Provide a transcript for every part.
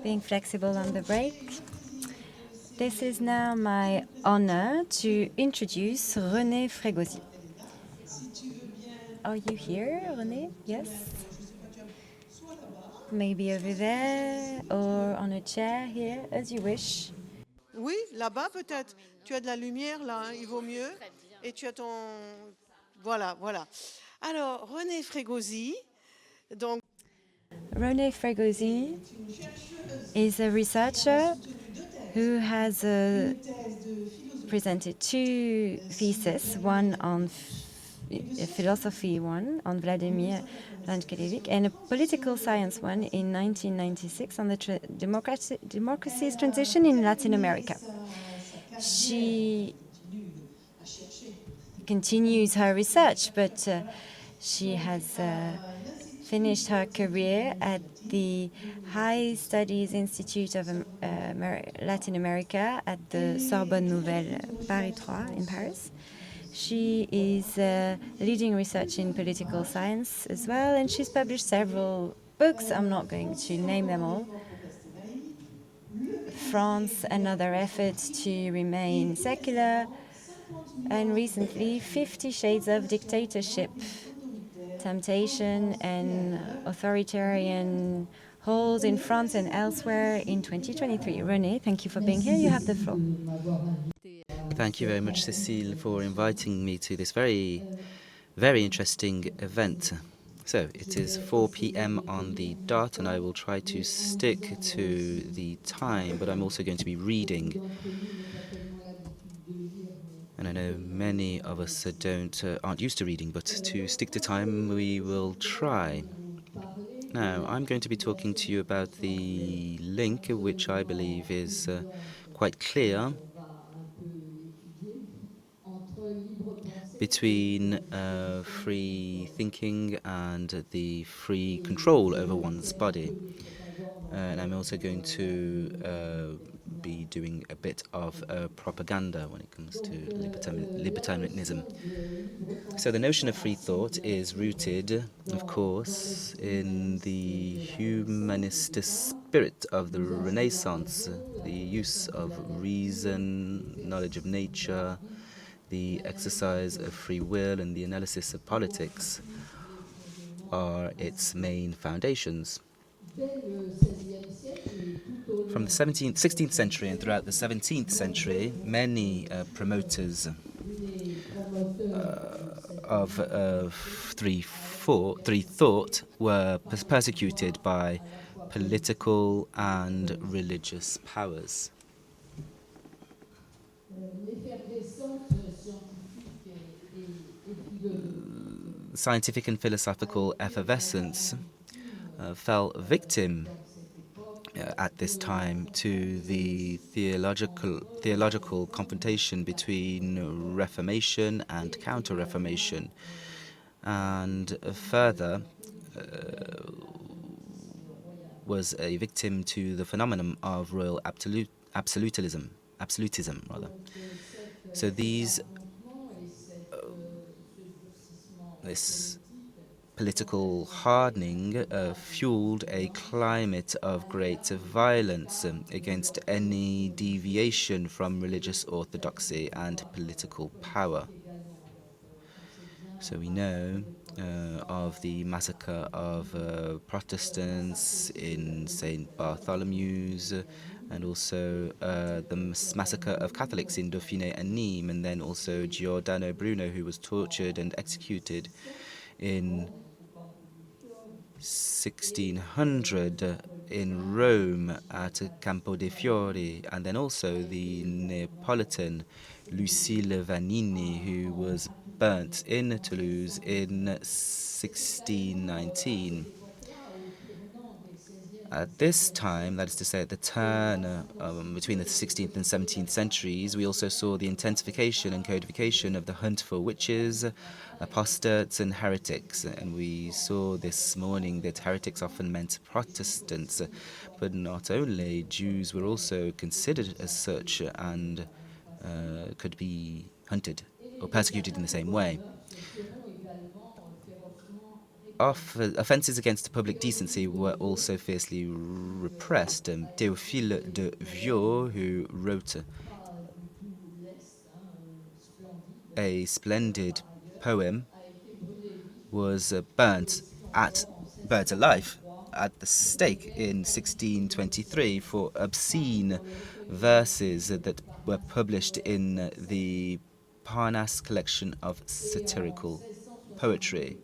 being flexible on the break. This is now my honor to introduce René Frégosi. Are you here, René? Yes? Maybe over there or on a chair here, as you wish. Oui, là-bas peut-être. Tu as de la lumière là, hein, il vaut mieux. Et tu as ton... Voilà, voilà. Alors, René Frégosi, donc... René Frégosi is a researcher who has presented two theses, one on a philosophy one on Vladimir Lankelevich and a political science one in 1996 on the democracy's transition in Latin America. She continues her research, but she has finished her career at the High Studies Institute of Latin America at the Sorbonne Nouvelle Paris 3 in Paris. She is leading research in political science as well, and she's published several books. I'm not going to name them all. France, Another Effort to Remain Secular, and recently 50 Shades of Dictatorship, Temptation and Authoritarian Hold in France and Elsewhere in 2023. René, thank you for being here. You have the floor. Thank you very much, Cécile, for inviting me to this very interesting event. So it is 4 p.m. on the dot, and I will try to stick to the time, but I'm also going to be reading. And I know many of us aren't used to reading, but to stick to time, we will try. Now, I'm going to be talking to you about the link, which I believe is quite clear, between free thinking and the free control over one's body. And I'm also going to be doing a bit of propaganda when it comes to libertarianism. So the notion of free thought is rooted, of course, in the humanist spirit of the Renaissance, the use of reason, knowledge of nature, the exercise of free will, and the analysis of politics are its main foundations. From the 16th century and throughout the 17th century, many promoters of free thought were persecuted by political and religious powers. Scientific and philosophical effervescence fell victim at this time to the theological confrontation between Reformation and Counter-Reformation, and further was a victim to the phenomenon of royal absolutism. So this political hardening fueled a climate of great violence against any deviation from religious orthodoxy and political power. So we know of the massacre of Protestants in St. Bartholomew's, and also the massacre of Catholics in Dauphiné and Nîmes, and then also Giordano Bruno, who was tortured and executed in 1600 in Rome at Campo dei Fiori, and then also the Neapolitan Lucile Vanini, who was burnt in Toulouse in 1619. At this time, that is to say at the turn between the 16th and 17th centuries, we also saw the intensification and codification of the hunt for witches, apostates and heretics. And we saw this morning that heretics often meant Protestants, but not only. Jews were also considered as such and could be hunted or persecuted in the same way. offences against public decency were also fiercely repressed. Théophile de Viau, who wrote a splendid poem, was burnt alive at the stake in 1623 for obscene verses that were published in the Parnasse collection of satirical poetry.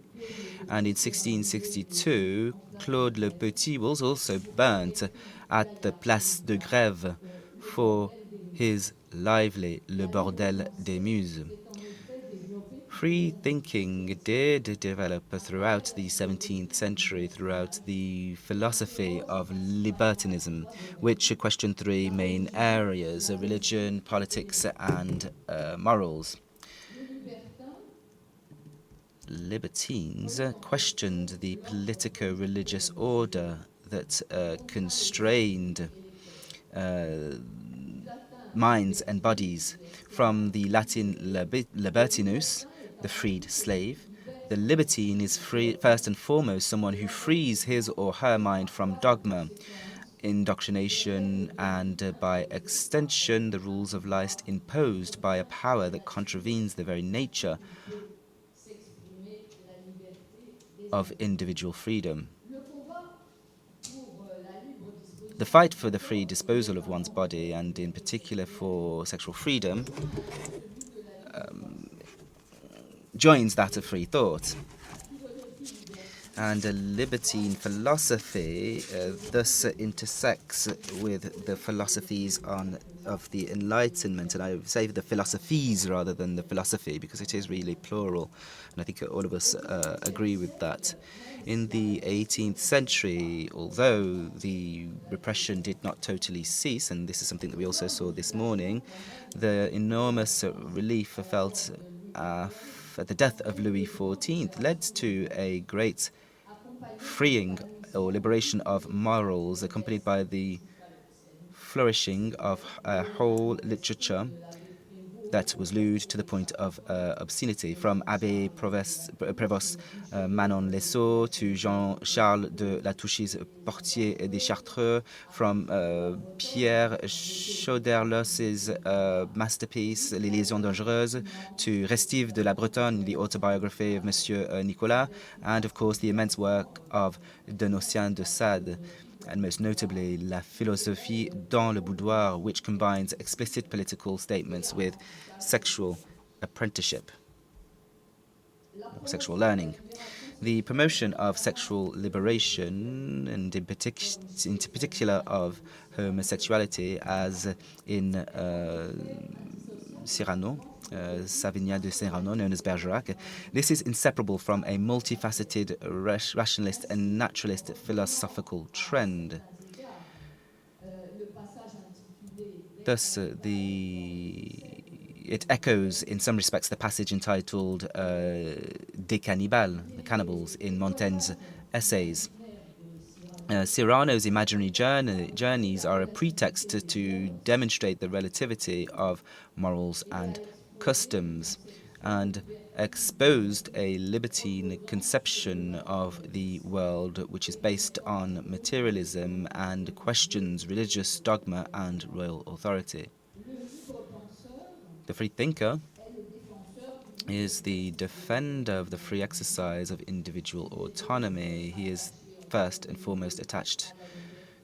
And in 1662, Claude Le Petit was also burnt at the Place de Grève for his lively Le Bordel des Muses. Free thinking did develop throughout the 17th century, throughout the philosophy of libertinism, which questioned three main areas: religion, politics, and morals. Libertines questioned the politico-religious order that constrained minds and bodies, from the Latin libertinus, the freed slave. The libertine is first and foremost someone who frees his or her mind from dogma, indoctrination, and by extension, the rules of life imposed by a power that contravenes the very nature of individual freedom. The fight for the free disposal of one's body, and in particular for sexual freedom, joins that of free thought. And a libertine philosophy thus intersects with the philosophies of the Enlightenment, and I say the philosophies rather than the philosophy, because it is really plural, and I think all of us agree with that. In the 18th century, although the repression did not totally cease, and this is something that we also saw this morning, the enormous relief felt at the death of Louis XIV led to a great freeing or liberation of morals, accompanied by the flourishing of a whole literature that was lewd to the point of obscenity, from Abbé Prévost Manon Lesseau to Jean-Charles de La Touchy's Portier des Chartreux, from Pierre Chauderlos's masterpiece Les Liaisons Dangereuses to Restive de la Bretonne, the autobiography of Monsieur Nicolas, and of course the immense work of Donatien de Sade, and most notably La Philosophie dans le Boudoir, which combines explicit political statements with sexual apprenticeship, or sexual learning. The promotion of sexual liberation, and in particular of homosexuality, as in Cyrano, Savinien de Cyrano, known as Bergerac. This is inseparable from a multifaceted rationalist and naturalist philosophical trend. Thus, it echoes in some respects the passage entitled Des Cannibales, the cannibals, in Montaigne's essays. Cyrano's imaginary journeys are a pretext to demonstrate the relativity of morals and customs, and exposed a libertine conception of the world which is based on materialism and questions religious dogma and royal authority. The free thinker is the defender of the free exercise of individual autonomy. He is first and foremost attached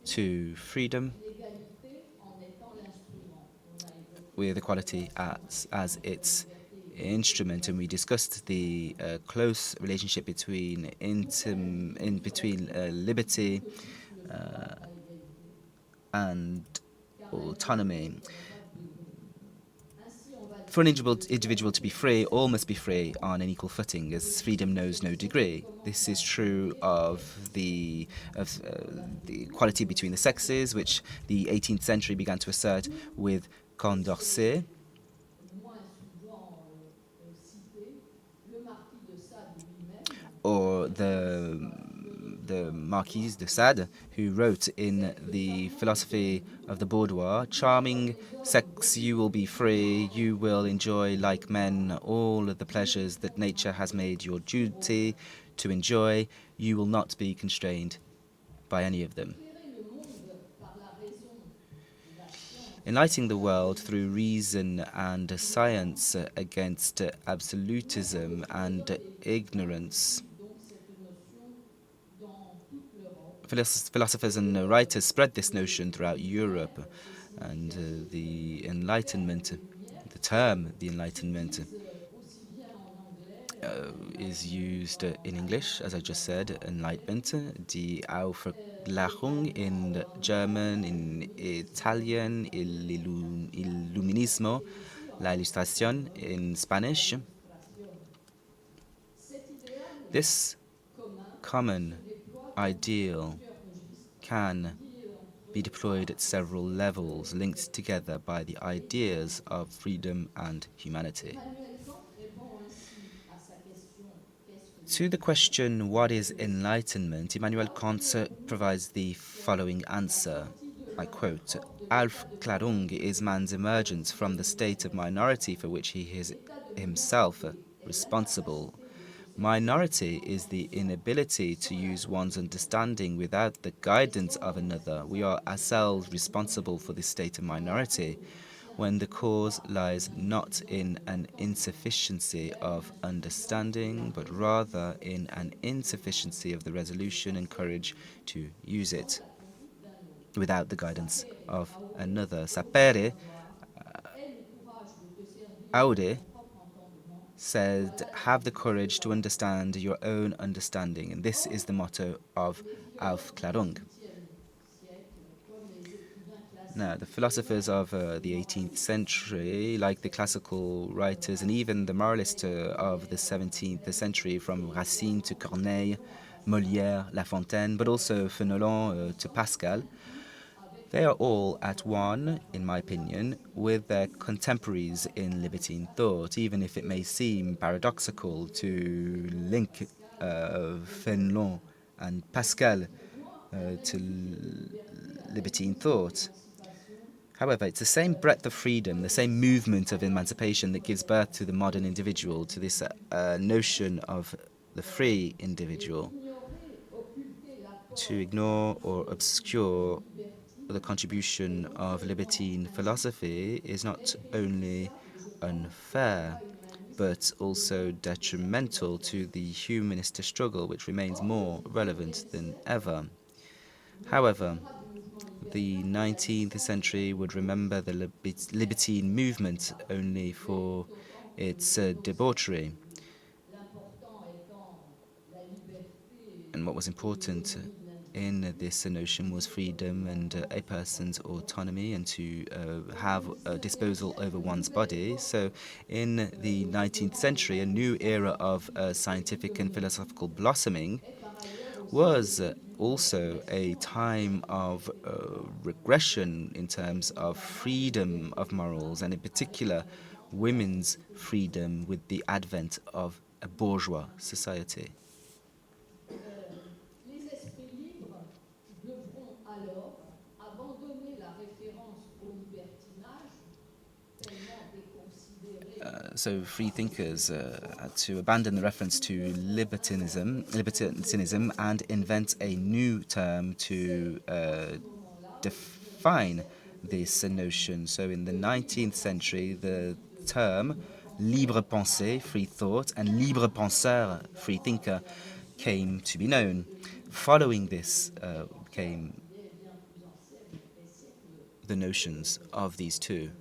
to freedom, with equality as its instrument, and we discussed the close relationship between liberty and autonomy. For an individual to be free, all must be free on an equal footing, as freedom knows no degree. This is true of the equality between the sexes, which the 18th century began to assert with Condorcet, or the Marquis de Sade, who wrote in the Philosophy of the Boudoir, "Charming sex, you will be free, you will enjoy like men all of the pleasures that nature has made your duty. to enjoy, you will not be constrained by any of them. Enlightening the world through reason and science against absolutism and ignorance. Philosophers and writers spread this notion throughout Europe, and the Enlightenment, the term the Enlightenment, is used in English, as I just said, enlightenment, die Aufklärung in German, in Italian, Illuminismo, la Ilustración in Spanish. This common ideal can be deployed at several levels, linked together by the ideas of freedom and humanity. To the question, what is enlightenment, Immanuel Kant provides the following answer. I quote, Aufklärung is man's emergence from the state of minority for which he is himself responsible. Minority is the inability to use one's understanding without the guidance of another. We are ourselves responsible for this state of minority, when the cause lies not in an insufficiency of understanding, but rather in an insufficiency of the resolution and courage to use it without the guidance of another. Sapere aude said, have the courage to understand your own understanding, and this is the motto of Aufklärung. Now, the philosophers of the 18th century, like the classical writers and even the moralists of the 17th century, from Racine to Corneille, Molière, La Fontaine, but also Fenelon to Pascal, they are all at one, in my opinion, with their contemporaries in libertine thought, even if it may seem paradoxical to link Fenelon and Pascal to libertine thought. However, it's the same breadth of freedom, the same movement of emancipation that gives birth to the modern individual, to this notion of the free individual. To ignore or obscure the contribution of libertine philosophy is not only unfair, but also detrimental to the humanist struggle, which remains more relevant than ever. However, the 19th century would remember the libertine movement only for its debauchery. And what was important in this notion was freedom and a person's autonomy and to have a disposal over one's body. So in the 19th century, a new era of scientific and philosophical blossoming was also a time of regression in terms of freedom of morals, and in particular women's freedom with the advent of a bourgeois society. So free thinkers had to abandon the reference to libertinism and invent a new term to define this notion. So in the 19th century, the term libre pensée, free thought, and libre penseur, free thinker, came to be known. Following this came the notions of these two.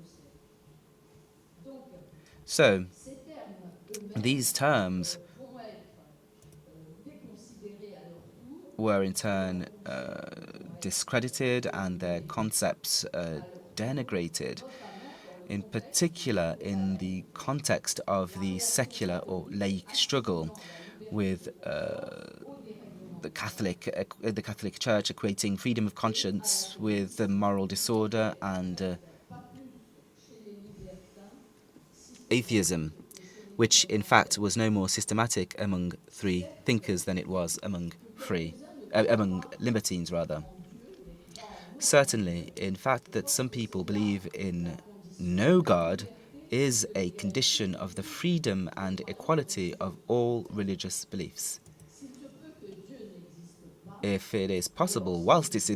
So, these terms were in turn discredited and their concepts denigrated, in particular in the context of the secular or laic struggle with the Catholic Church equating freedom of conscience with moral disorder and atheism, which in fact was no more systematic among free thinkers than it was among libertines rather. Certainly, in fact, that some people believe in no God is a condition of the freedom and equality of all religious beliefs. if it is possible, whilst it's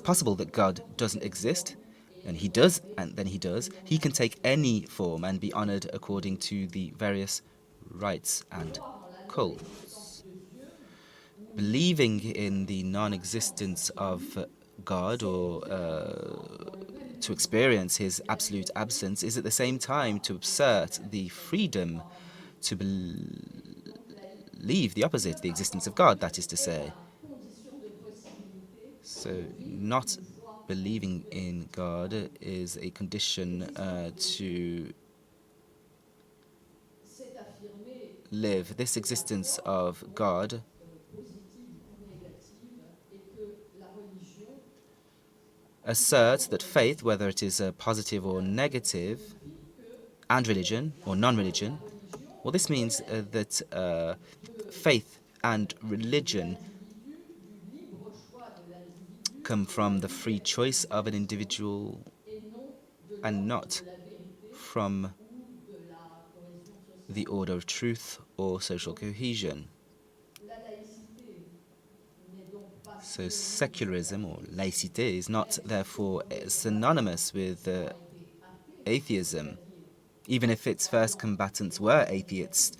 possible that God doesn't exist, and he does, and then he does, he can take any form and be honored according to the various rites and cults. Believing in the non-existence of God, or to experience his absolute absence, is at the same time to assert the freedom to believe the opposite, the existence of God, that is to say. So, not believing in God is a condition to live. This existence of God asserts that faith, whether it is positive or negative, and religion or non-religion, well, this means that faith and religion come from the free choice of an individual and not from the order of truth or social cohesion. So secularism or laïcité is not therefore synonymous with atheism, even if its first combatants were atheists.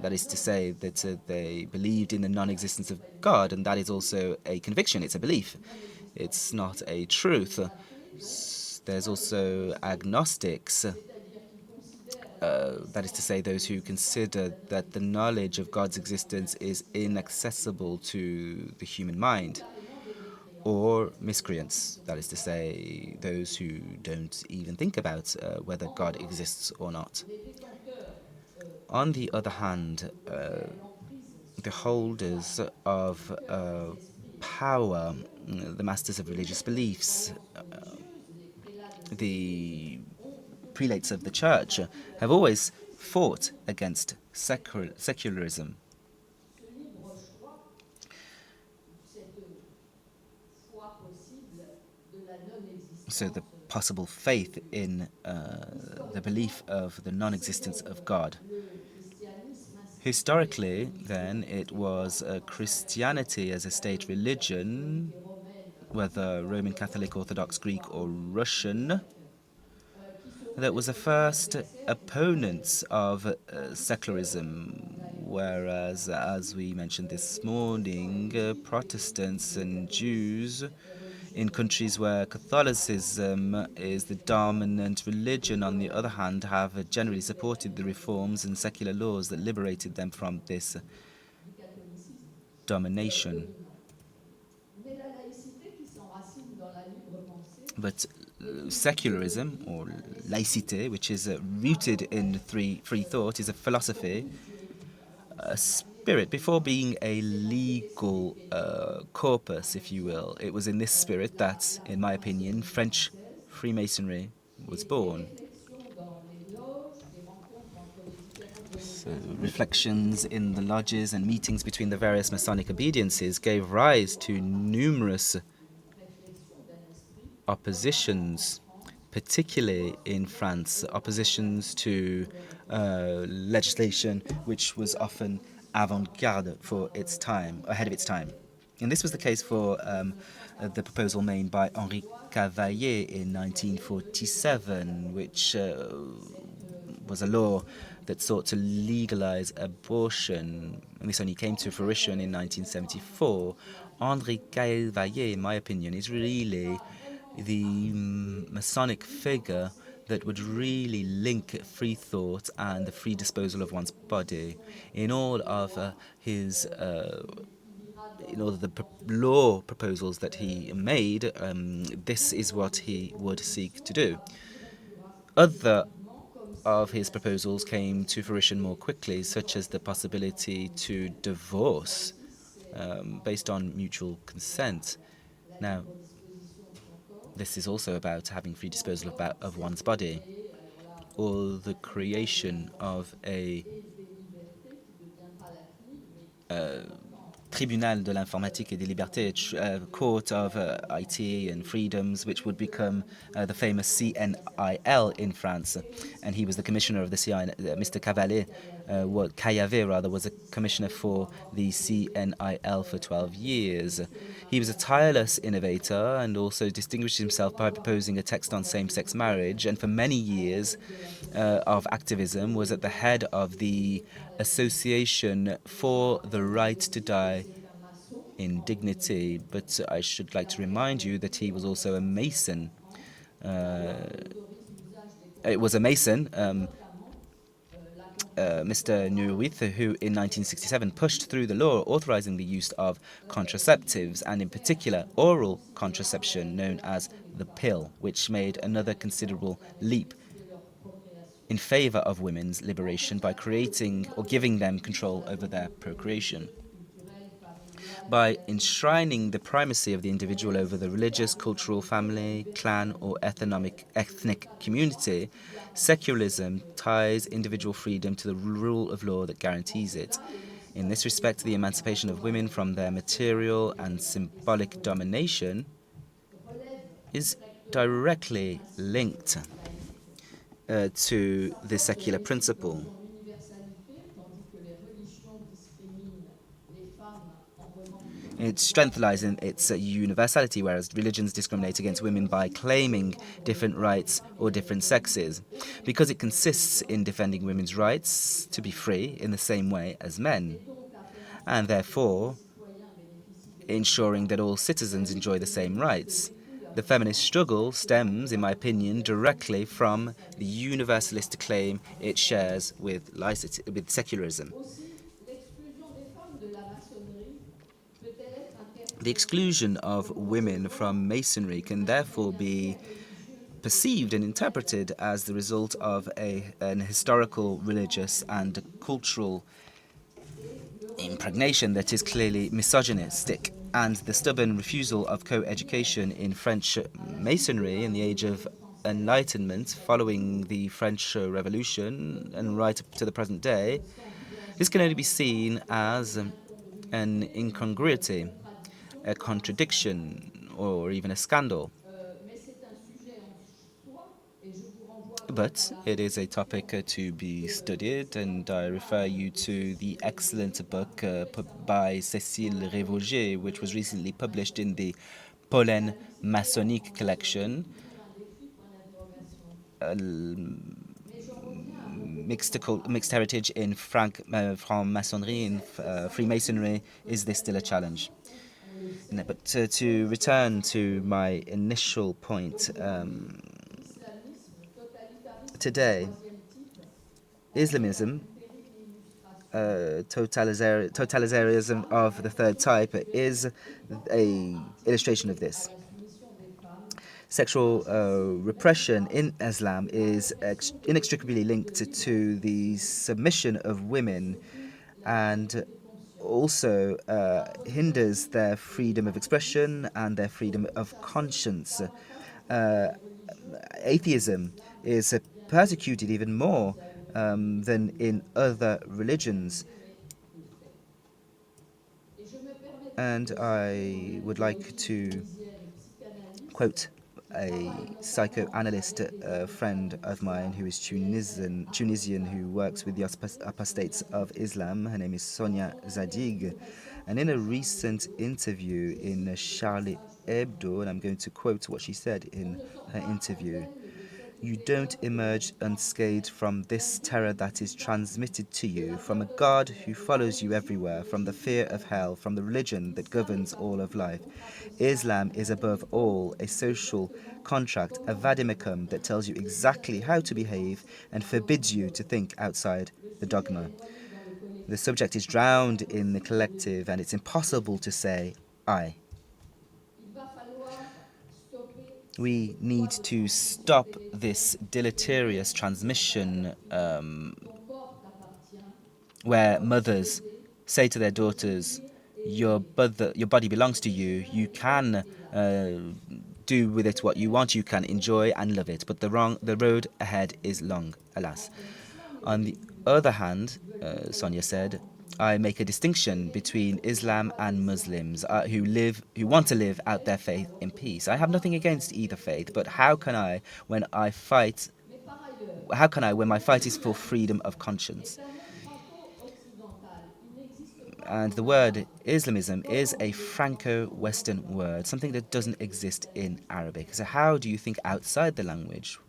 That is to say that they believed in the non-existence of God, and that is also a conviction, it's a belief. It's not a truth. There's also agnostics, that is to say, those who consider that the knowledge of God's existence is inaccessible to the human mind, or miscreants, that is to say, those who don't even think about whether God exists or not. On the other hand, the holders of power, the masters of religious beliefs, the prelates of the church, have always fought against secularism. So the possible faith in the belief of the non-existence of God. Historically, then, it was Christianity as a state religion, whether Roman Catholic, Orthodox, Greek, or Russian, that was the first opponents of secularism, whereas, as we mentioned this morning, Protestants and Jews in countries where Catholicism is the dominant religion, on the other hand, have generally supported the reforms and secular laws that liberated them from this domination. But secularism, or laïcité, which is rooted in free thought, is a philosophy, a spirit. Before being a legal corpus, if you will, it was in this spirit that, in my opinion, French Freemasonry was born. So, reflections in the lodges and meetings between the various Masonic obediences gave rise to numerous oppositions, particularly in France, oppositions to legislation which was often avant-garde for its time, ahead of its time. And this was the case for the proposal made by Henri Cavaillé in 1947, which was a law that sought to legalize abortion, and this only came to fruition in 1974. Henri Cavaillé, in my opinion, is really the Masonic figure that would really link free thought and the free disposal of one's body in all of his in all of the law proposals that he made. This is what he would seek to do. Other of his proposals came to fruition more quickly, such as the possibility to divorce based on mutual consent. Now, this is also about having free disposal of one's body, or the creation of a Tribunal de l'informatique et des libertés, court of IT and freedoms, which would become the famous CNIL in France. And he was the commissioner of the CNIL, Mr. Cavaillé, what Kayave rather was a commissioner for the CNIL for 12 years. He was a tireless innovator and also distinguished himself by proposing a text on same-sex marriage, and for many years of activism was at the head of the Association for the Right to Die in Dignity. But I should like to remind you that he was also a Mason. It was a Mason, Mr. Nuruith, who in 1967 pushed through the law authorizing the use of contraceptives, and in particular oral contraception known as the pill, which made another considerable leap in favor of women's liberation by creating or giving them control over their procreation. By enshrining the primacy of the individual over the religious, cultural, family, clan, or ethnic community, secularism ties individual freedom to the rule of law that guarantees it. In this respect, the emancipation of women from their material and symbolic domination is directly linked to the secular principle. Its strength lies in its universality, whereas religions discriminate against women by claiming different rights or different sexes, because it consists in defending women's rights to be free in the same way as men, and therefore ensuring that all citizens enjoy the same rights. The feminist struggle stems, in my opinion, directly from the universalist claim it shares with secularism. The exclusion of women from Masonry can therefore be perceived and interpreted as the result of an historical, religious, and cultural impregnation that is clearly misogynistic, and the stubborn refusal of co-education in French Masonry in the age of Enlightenment following the French Revolution and right up to the present day, this can only be seen as an incongruity, a contradiction, or even a scandal. But it is a topic to be studied, and I refer you to the excellent book by Cécile Révaugier, which was recently published in the Pollen Maçonnique collection, mixed heritage in franc-maçonnerie, in Freemasonry. Is this still a challenge? No, but to return to my initial point, today, Islamism, totalitarianism of the third type, is an illustration of this. Sexual repression in Islam is inextricably linked to the submission of women, and also hinders their freedom of expression and their freedom of conscience. Atheism is persecuted even more than in other religions. And I would like to quote a psychoanalyst friend of mine who is Tunisian, who works with the apostates of Islam. Her name is Sonia Zadig. And in a recent interview in Charlie Hebdo, and I'm going to quote what she said in her interview, "You don't emerge unscathed from this terror that is transmitted to you from a God who follows you everywhere, from the fear of hell, from the religion that governs all of life. Islam is above all a social contract, a vademecum that tells you exactly how to behave and forbids you to think outside the dogma. The subject is drowned in the collective, and it's impossible to say, I." We need to stop this deleterious transmission where mothers say to their daughters, your body belongs to you. You can do with it what you want. You can enjoy and love it. But the road ahead is long, alas. On the other hand, Sonia said, I make a distinction between Islam and Muslims who want to live out their faith in peace. I have nothing against either faith, but how can I, when my fight is for freedom of conscience? And the word Islamism is a Franco-Western word, something that doesn't exist in Arabic. So how do you think outside the language?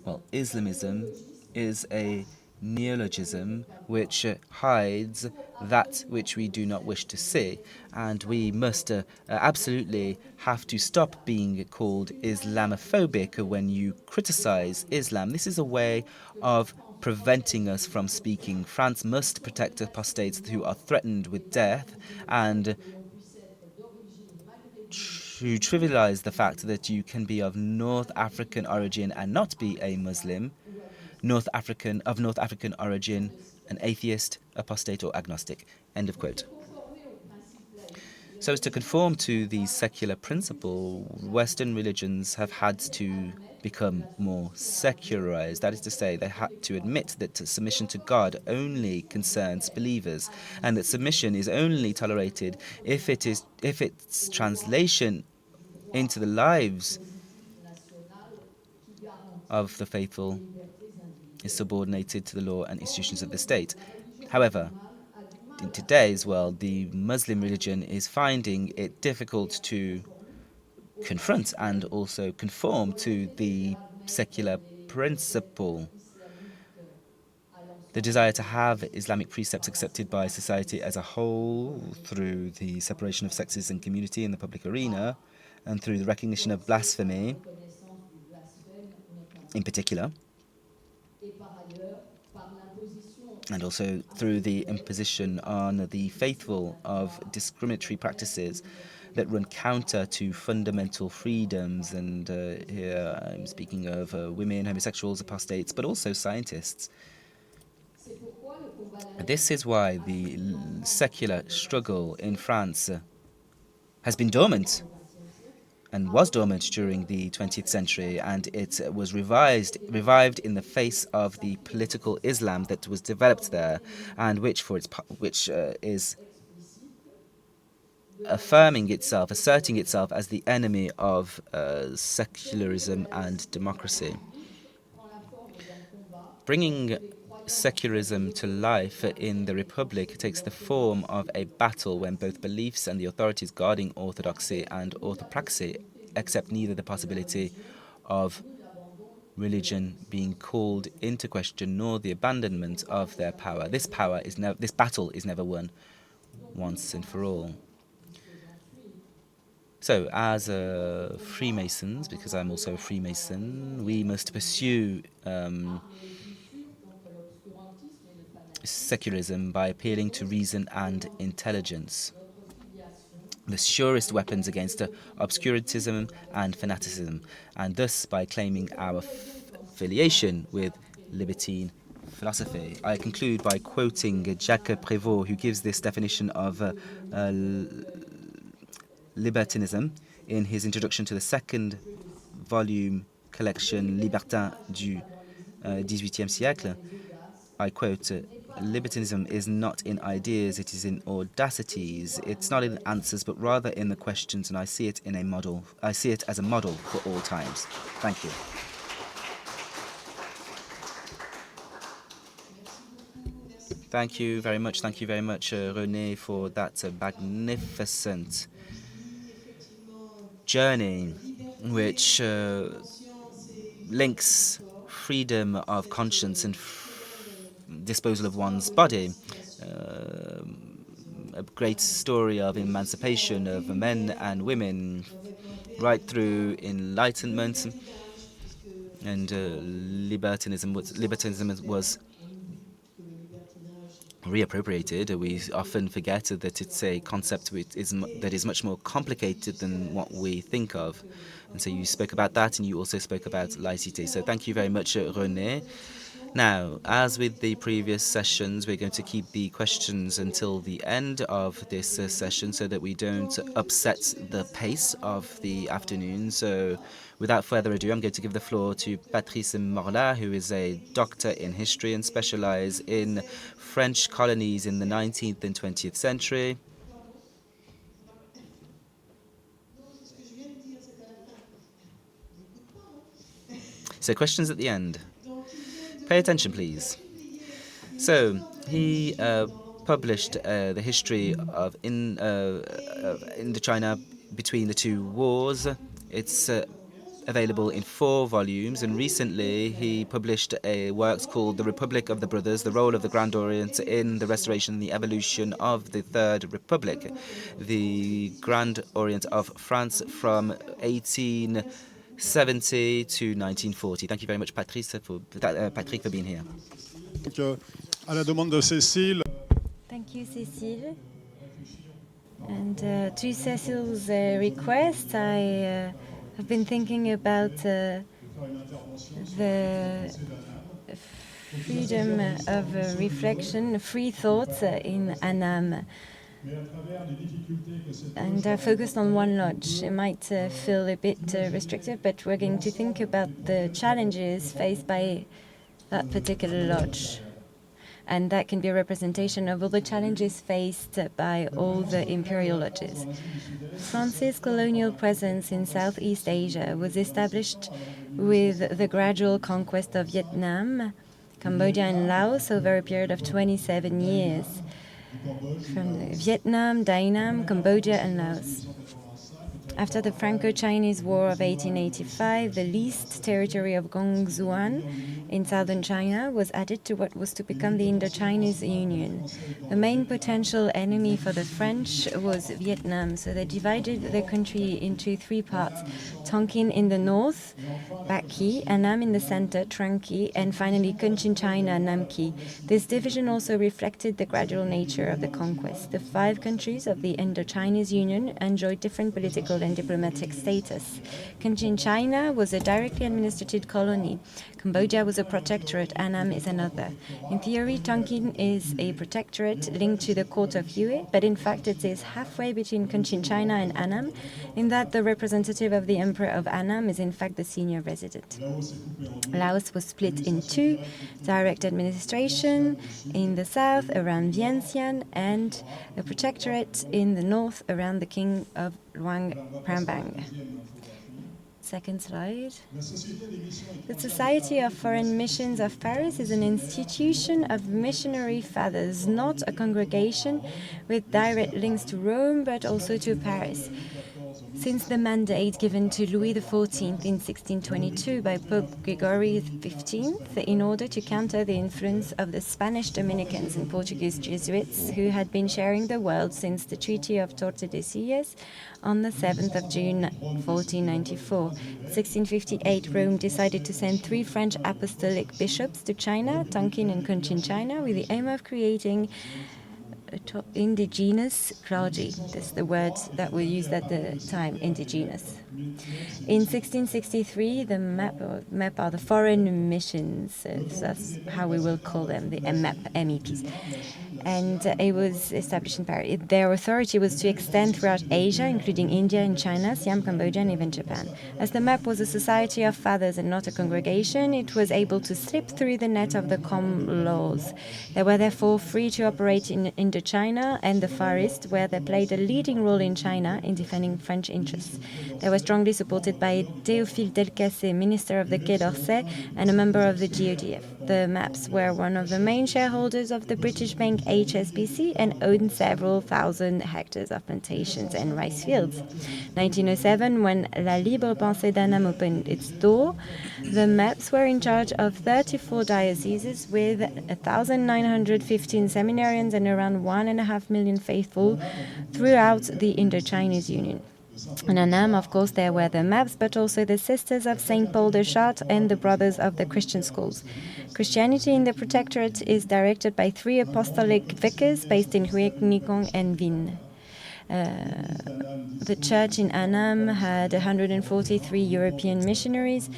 Well, Islamism is a neologism which hides that which we do not wish to see, and we must absolutely have to stop being called Islamophobic when you criticize Islam. This is a way of preventing us from speaking. France must protect apostates who are threatened with death, and to trivialize the fact that you can be of North African origin and not be a Muslim, North African origin, an atheist, apostate, or agnostic. End of quote. So as to conform to the secular principle, Western religions have had to become more secularized. That is to say, they had to admit that submission to God only concerns believers, and that submission is only tolerated if its translation into the lives of the faithful is subordinated to the law and institutions of the state. However, in today's world, the Muslim religion is finding it difficult to confront and also conform to the secular principle. The desire to have Islamic precepts accepted by society as a whole through the separation of sexes and community in the public arena and through the recognition of blasphemy in particular, and also through the imposition on the faithful of discriminatory practices that run counter to fundamental freedoms. And here I'm speaking of women, homosexuals, apostates, but also scientists. This is why the secular struggle in France has been dormant and was dormant during the 20th century, and it was revived in the face of the political Islam that was developed there, and which is asserting itself as the enemy of secularism and democracy. Bringing secularism to life in the Republic takes the form of a battle when both beliefs and the authorities guarding orthodoxy and orthopraxy accept neither the possibility of religion being called into question nor the abandonment of their power. This battle is never won once and for all. So, as Freemasons, because I'm also a Freemason, we must pursue secularism by appealing to reason and intelligence, the surest weapons against obscurantism and fanaticism, and thus by claiming our affiliation with libertine philosophy. I conclude by quoting Jacques Prévost, who gives this definition of libertinism in his introduction to the second volume collection Libertin du XVIIIe siècle. I quote, libertinism is not in ideas, it is in audacities. It's not in answers, but rather in the questions, and I see it as a model for all times. Thank you. Thank you very much, René, for that magnificent journey which links freedom of conscience and disposal of one's body. A great story of emancipation of men and women right through enlightenment, and libertinism was reappropriated. We often forget that it's a concept that is much more complicated than what we think of. And so you spoke about that, and you also spoke about laïcité. So thank you very much, René. Now, as with the previous sessions, we're going to keep the questions until the end of this session so that we don't upset the pace of the afternoon. So without further ado, I'm going to give the floor to Patrice Morla, who is a doctor in history and specializes in French colonies in the 19th and 20th century. So questions at the end. Pay attention, please. So he published the history of Indochina between the two wars. It's available in 4 volumes, and recently he published a works called The Republic of the Brothers, the role of the Grand Orient in the restoration and the evolution of the Third Republic, the Grand Orient of France from 1870 to 1940. Thank you very much, Patrick, for being here. À la demande de Cécile. Thank you, Cécile. And to Cecile's request, I have been thinking about the freedom of reflection, free thoughts in Annam. And I focused on one lodge. It might feel a bit restrictive, but we're going to think about the challenges faced by that particular lodge. And that can be a representation of all the challenges faced by all the imperial lodges. France's colonial presence in Southeast Asia was established with the gradual conquest of Vietnam, Cambodia, and Laos over a period of 27 years. From Vietnam, Dainam, Cambodia, and Laos. After the Franco-Chinese War of 1885, the leased territory of Gongzuan in southern China was added to what was to become the Indo-Chinese Union. The main potential enemy for the French was Vietnam, so they divided the country into 3 parts: Tonkin in the north, Bak Ki, Annam in the center, Trang Ki, and finally Cochin China, Nam Ki. This division also reflected the gradual nature of the conquest. The 5 countries of the Indo-Chinese Union enjoyed different political and diplomatic status. Cochin China was a directly administered colony. Cambodia was a protectorate, Annam is another. In theory, Tonkin is a protectorate linked to the court of Yue, but in fact it is halfway between Cochin China and Annam, in that the representative of the Emperor of Annam is in fact the senior resident. Laos was split in 2, direct administration in the south around Vientiane and a protectorate in the north around the King of Luang Prabang. Second slide. The Society of Foreign Missions of Paris is an institution of missionary fathers, not a congregation with direct links to Rome, but also to Paris. Since the mandate given to Louis XIV in 1622 by Pope Gregory XV in order to counter the influence of the Spanish Dominicans and Portuguese Jesuits who had been sharing the world since the Treaty of Tordesillas on the 7th of June 1494. 1658, Rome decided to send 3 French apostolic bishops to China, Tonkin and Cochin China, with the aim of creating indigenous clergy. That's the word that we used at the time, indigenous. In 1663, the MEP are the foreign missions, so that's how we will call them, the MEPs. And it was established in Paris. Their authority was to extend throughout Asia, including India and China, Siam, Cambodia, and even Japan. As the MEP was a society of fathers and not a congregation, it was able to slip through the net of the common laws. They were therefore free to operate in Indochina and the Far East, where they played a leading role in China in defending French interests. They were strongly supported by Théophile Delcassé, minister of the Quai d'Orsay and a member of the GODF. The MAPs were one of the main shareholders of the British bank HSBC and owned several thousand hectares of plantations and rice fields. 1907, when La Libre Pensée d'Annam opened its door, the MAPs were in charge of 34 dioceses with 1,915 seminarians and around 1.5 million faithful throughout the Indo-Chinese Union. In Annam, of course, there were the MAPs, but also the Sisters of St. Paul de Chartres and the Brothers of the Christian Schools. Christianity in the Protectorate is directed by 3 apostolic vicars based in Hue, Nikong, and Vinh. The church in Annam had 143 European missionaries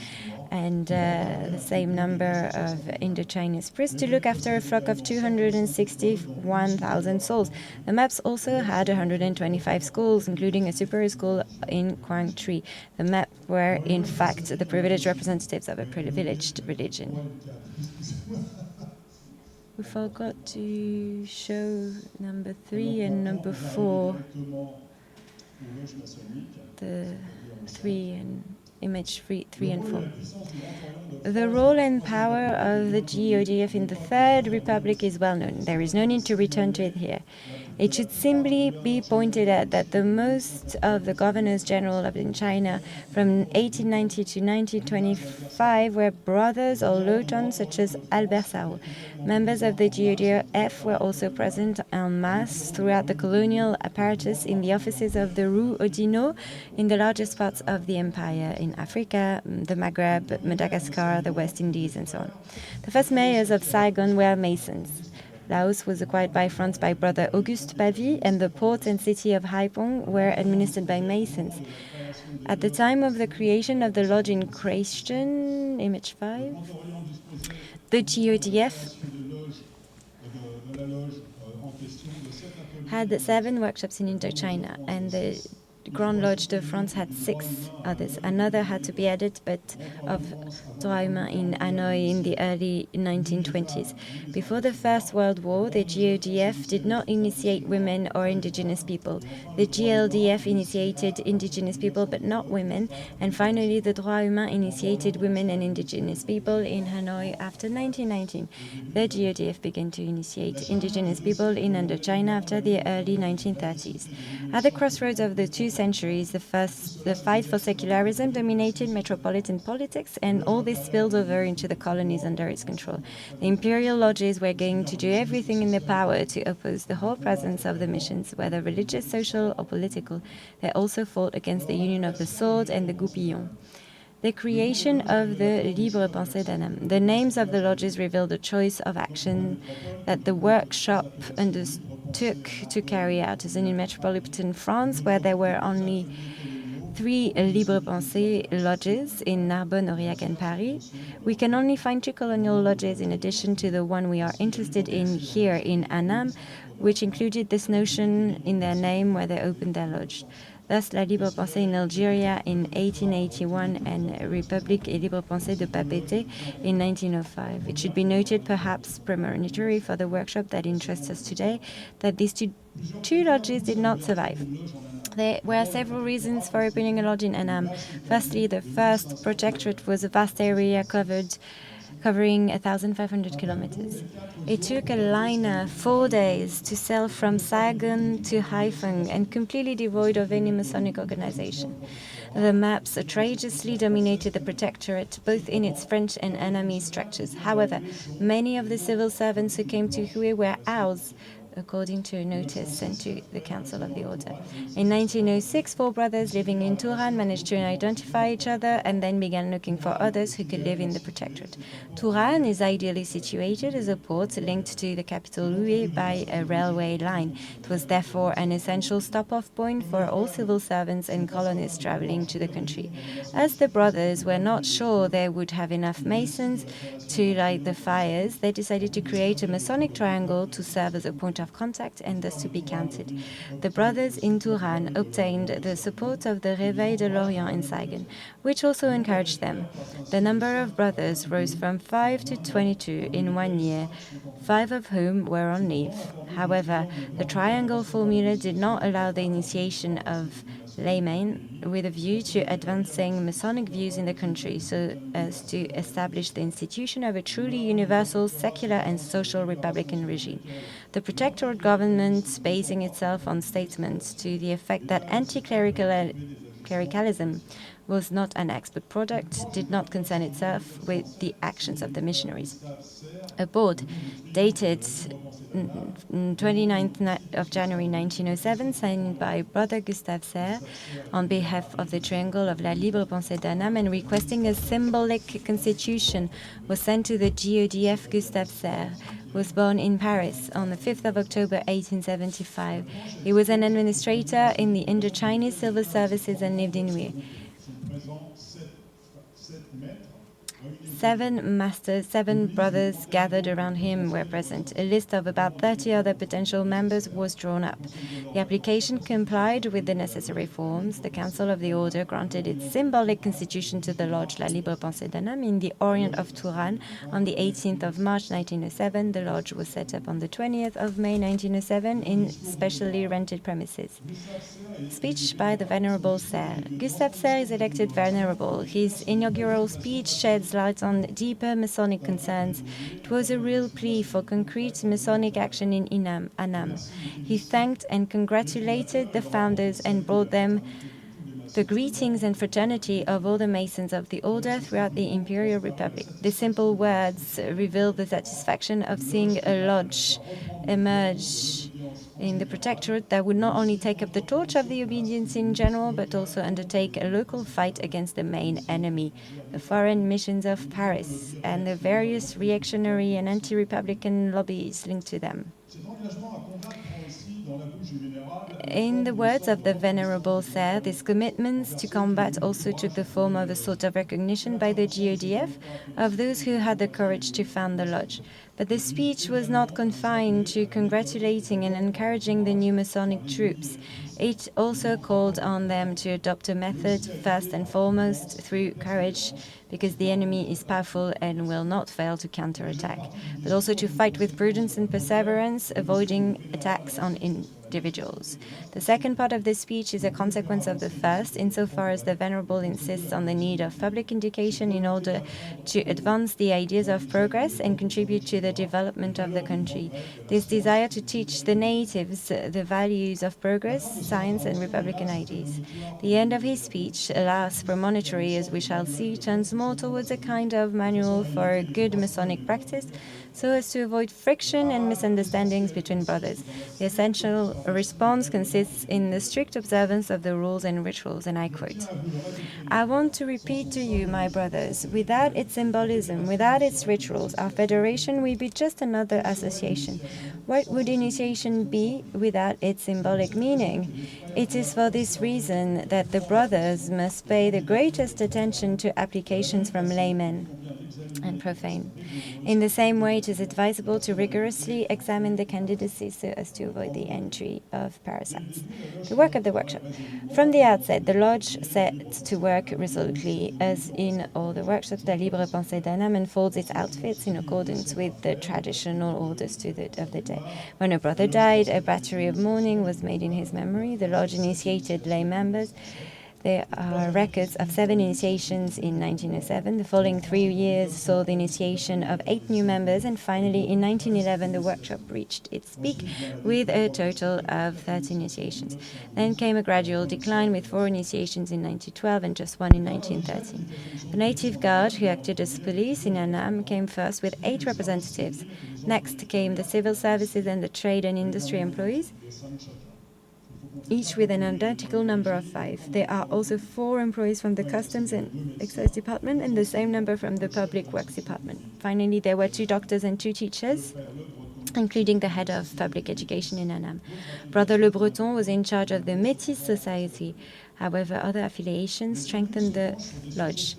and the same number of Indo-Chinese priests to look after a flock of 261,000 souls. The MAPs also had 125 schools, including a superior school in Quang Tri. The MAPs were, in fact, the privileged representatives of a privileged religion. We forgot to show number 3 and number 4. The 3 and image 3 and 4. The role and power of the GODF in the Third Republic is well known. There is no need to return to it here. It should simply be pointed out that the most of the governors general in China from 1890 to 1925 were brothers or lotons such as Albert Sarraut. Members of the GODF were also present en masse throughout the colonial apparatus in the offices of the Rue Oudinot in the largest parts of the empire in Africa, the Maghreb, Madagascar, the West Indies, and so on. The first mayors of Saigon were Masons. Laos was acquired by France by brother Auguste Pavie, and the port and city of Haiphong were administered by Masons. At the time of the creation of the lodge in Christian, image 5, the GODF had 7 workshops in Indochina, and the Grand Lodge de France had 6 others. Another had to be added, but of droit humain in Hanoi in the early 1920s. Before the First World War, the GODF did not initiate women or indigenous people. The GLDF initiated indigenous people, but not women. And finally, the droit humain initiated women and indigenous people in Hanoi after 1919. The GODF began to initiate indigenous people in Indochina after the early 1930s. At the crossroads of the 2 centuries, the fight for secularism dominated metropolitan politics, and all this spilled over into the colonies under its control. The imperial lodges were going to do everything in their power to oppose the whole presence of the missions, whether religious, social, or political. They also fought against the union of the sword and the goupillon. The creation of the Libre Pensée d'Annam. The names of the lodges reveal the choice of action that the workshop undertook to carry out. As in metropolitan France, where there were only 3 Libre Pensée lodges in Narbonne, Aurillac, and Paris, we can only find 2 colonial lodges in addition to the one we are interested in here in Annam, which included this notion in their name where they opened their lodge. Thus, La Libre Pensée in Algeria in 1881 and République et Libre Pensée de Papeete in 1905. It should be noted, perhaps premonitory for the workshop that interests us today, that these two lodges did not survive. There were several reasons for opening a lodge in Annam. Firstly, the first protectorate was a vast area covering 1,500 kilometers. It took a liner 4 days to sail from Saigon to Haiphong and completely devoid of any Masonic organization. The maps outrageously dominated the protectorate, both in its French and Annamese structures. However, many of the civil servants who came to Hue were ours, according to a notice sent to the Council of the Order. In 1906, 4 brothers living in Touran managed to identify each other and then began looking for others who could live in the protectorate. Touran is ideally situated as a port linked to the capital Hue by a railway line. It was therefore an essential stop-off point for all civil servants and colonists traveling to the country. As the brothers were not sure they would have enough masons to light the fires, they decided to create a Masonic triangle to serve as a point of contact and thus to be counted. The brothers in Touran obtained the support of the Réveil de l'Orient in Saigon, which also encouraged them. The number of brothers rose from 5 to 22 in 1 year, 5 of whom were on leave. However, the triangle formula did not allow the initiation of laymen with a view to advancing Masonic views in the country so as to establish the institution of a truly universal, secular and social republican regime. The protectorate government, basing itself on statements to the effect that anti-clericalism was not an export product, did not concern itself with the actions of the missionaries. A board dated 29th of January 1907, signed by Brother Gustave Serre on behalf of the Triangle of La Libre Pensée d'Annam and requesting a symbolic constitution, was sent to the GODF. Gustave Serre was born in Paris on the 5th of October 1875. He was an administrator in the Indochinese Civil Services and lived in Hue. 7 masters, 7 brothers gathered around him were present. A list of about 30 other potential members was drawn up. The application complied with the necessary forms. The Council of the Order granted its symbolic constitution to the Lodge La Libre Pensée d'Annam in the Orient of Touran on the 18th of March 1907. The lodge was set up on the 20th of May 1907 in specially rented premises. Speech by the Venerable Serre. Gustave Serre is elected Venerable. His inaugural speech sheds light on deeper Masonic concerns. It was a real plea for concrete Masonic action in Annam. He thanked and congratulated the founders and brought them the greetings and fraternity of all the Masons of the Order throughout the Imperial Republic. The simple words reveal the satisfaction of seeing a lodge emerge in the Protectorate that would not only take up the torch of the obedience in general, but also undertake a local fight against the main enemy, the foreign missions of Paris, and the various reactionary and anti-republican lobbies linked to them. In the words of the Venerable Serre, these commitments to combat also took the form of a sort of recognition by the GODF of those who had the courage to found the lodge. But the speech was not confined to congratulating and encouraging the new Masonic troops. It also called on them to adopt a method, first and foremost, through courage, because the enemy is powerful and will not fail to counterattack, but also to fight with prudence and perseverance, avoiding attacks on individuals. The second part of the speech is a consequence of the first, insofar as the Venerable insists on the need of public education in order to advance the ideas of progress and contribute to the development of the country. This desire to teach the natives the values of progress, science, and republican ideas. The end of his speech, alas premonitory as we shall see, turns more towards a kind of manual for good Masonic practice, so as to avoid friction and misunderstandings between brothers. The essential response consists in the strict observance of the rules and rituals, and I quote, "I want to repeat to you, my brothers, without its symbolism, without its rituals, our federation will be just another association. What would initiation be without its symbolic meaning? It is for this reason that the brothers must pay the greatest attention to applications from laymen and profane. In the same way, it is advisable to rigorously examine the candidacy so as to avoid the entry of parasites." The work of the workshop. From the outset, the lodge set to work resolutely. As in all the workshops, La Libre Pensée d'Annam unfolds its outfits in accordance with the traditional orders of the day. When a brother died, a battery of mourning was made in his memory. The lodge initiated lay members. There are records of 7 initiations in 1907. The following 3 years saw the initiation of 8 new members, and finally in 1911 the workshop reached its peak with a total of 13 initiations. Then came a gradual decline with 4 initiations in 1912 and just 1 in 1913. The native guard, who acted as police in Annam, came first with 8 representatives. Next came the civil services and the trade and industry employees, each with an identical number of 5. There are also 4 employees from the Customs and Excise Department and the same number from the Public Works Department. Finally, there were 2 doctors and 2 teachers, including the head of public education in Annam. Brother Le Breton was in charge of the Métis Society. However, other affiliations strengthened the lodge.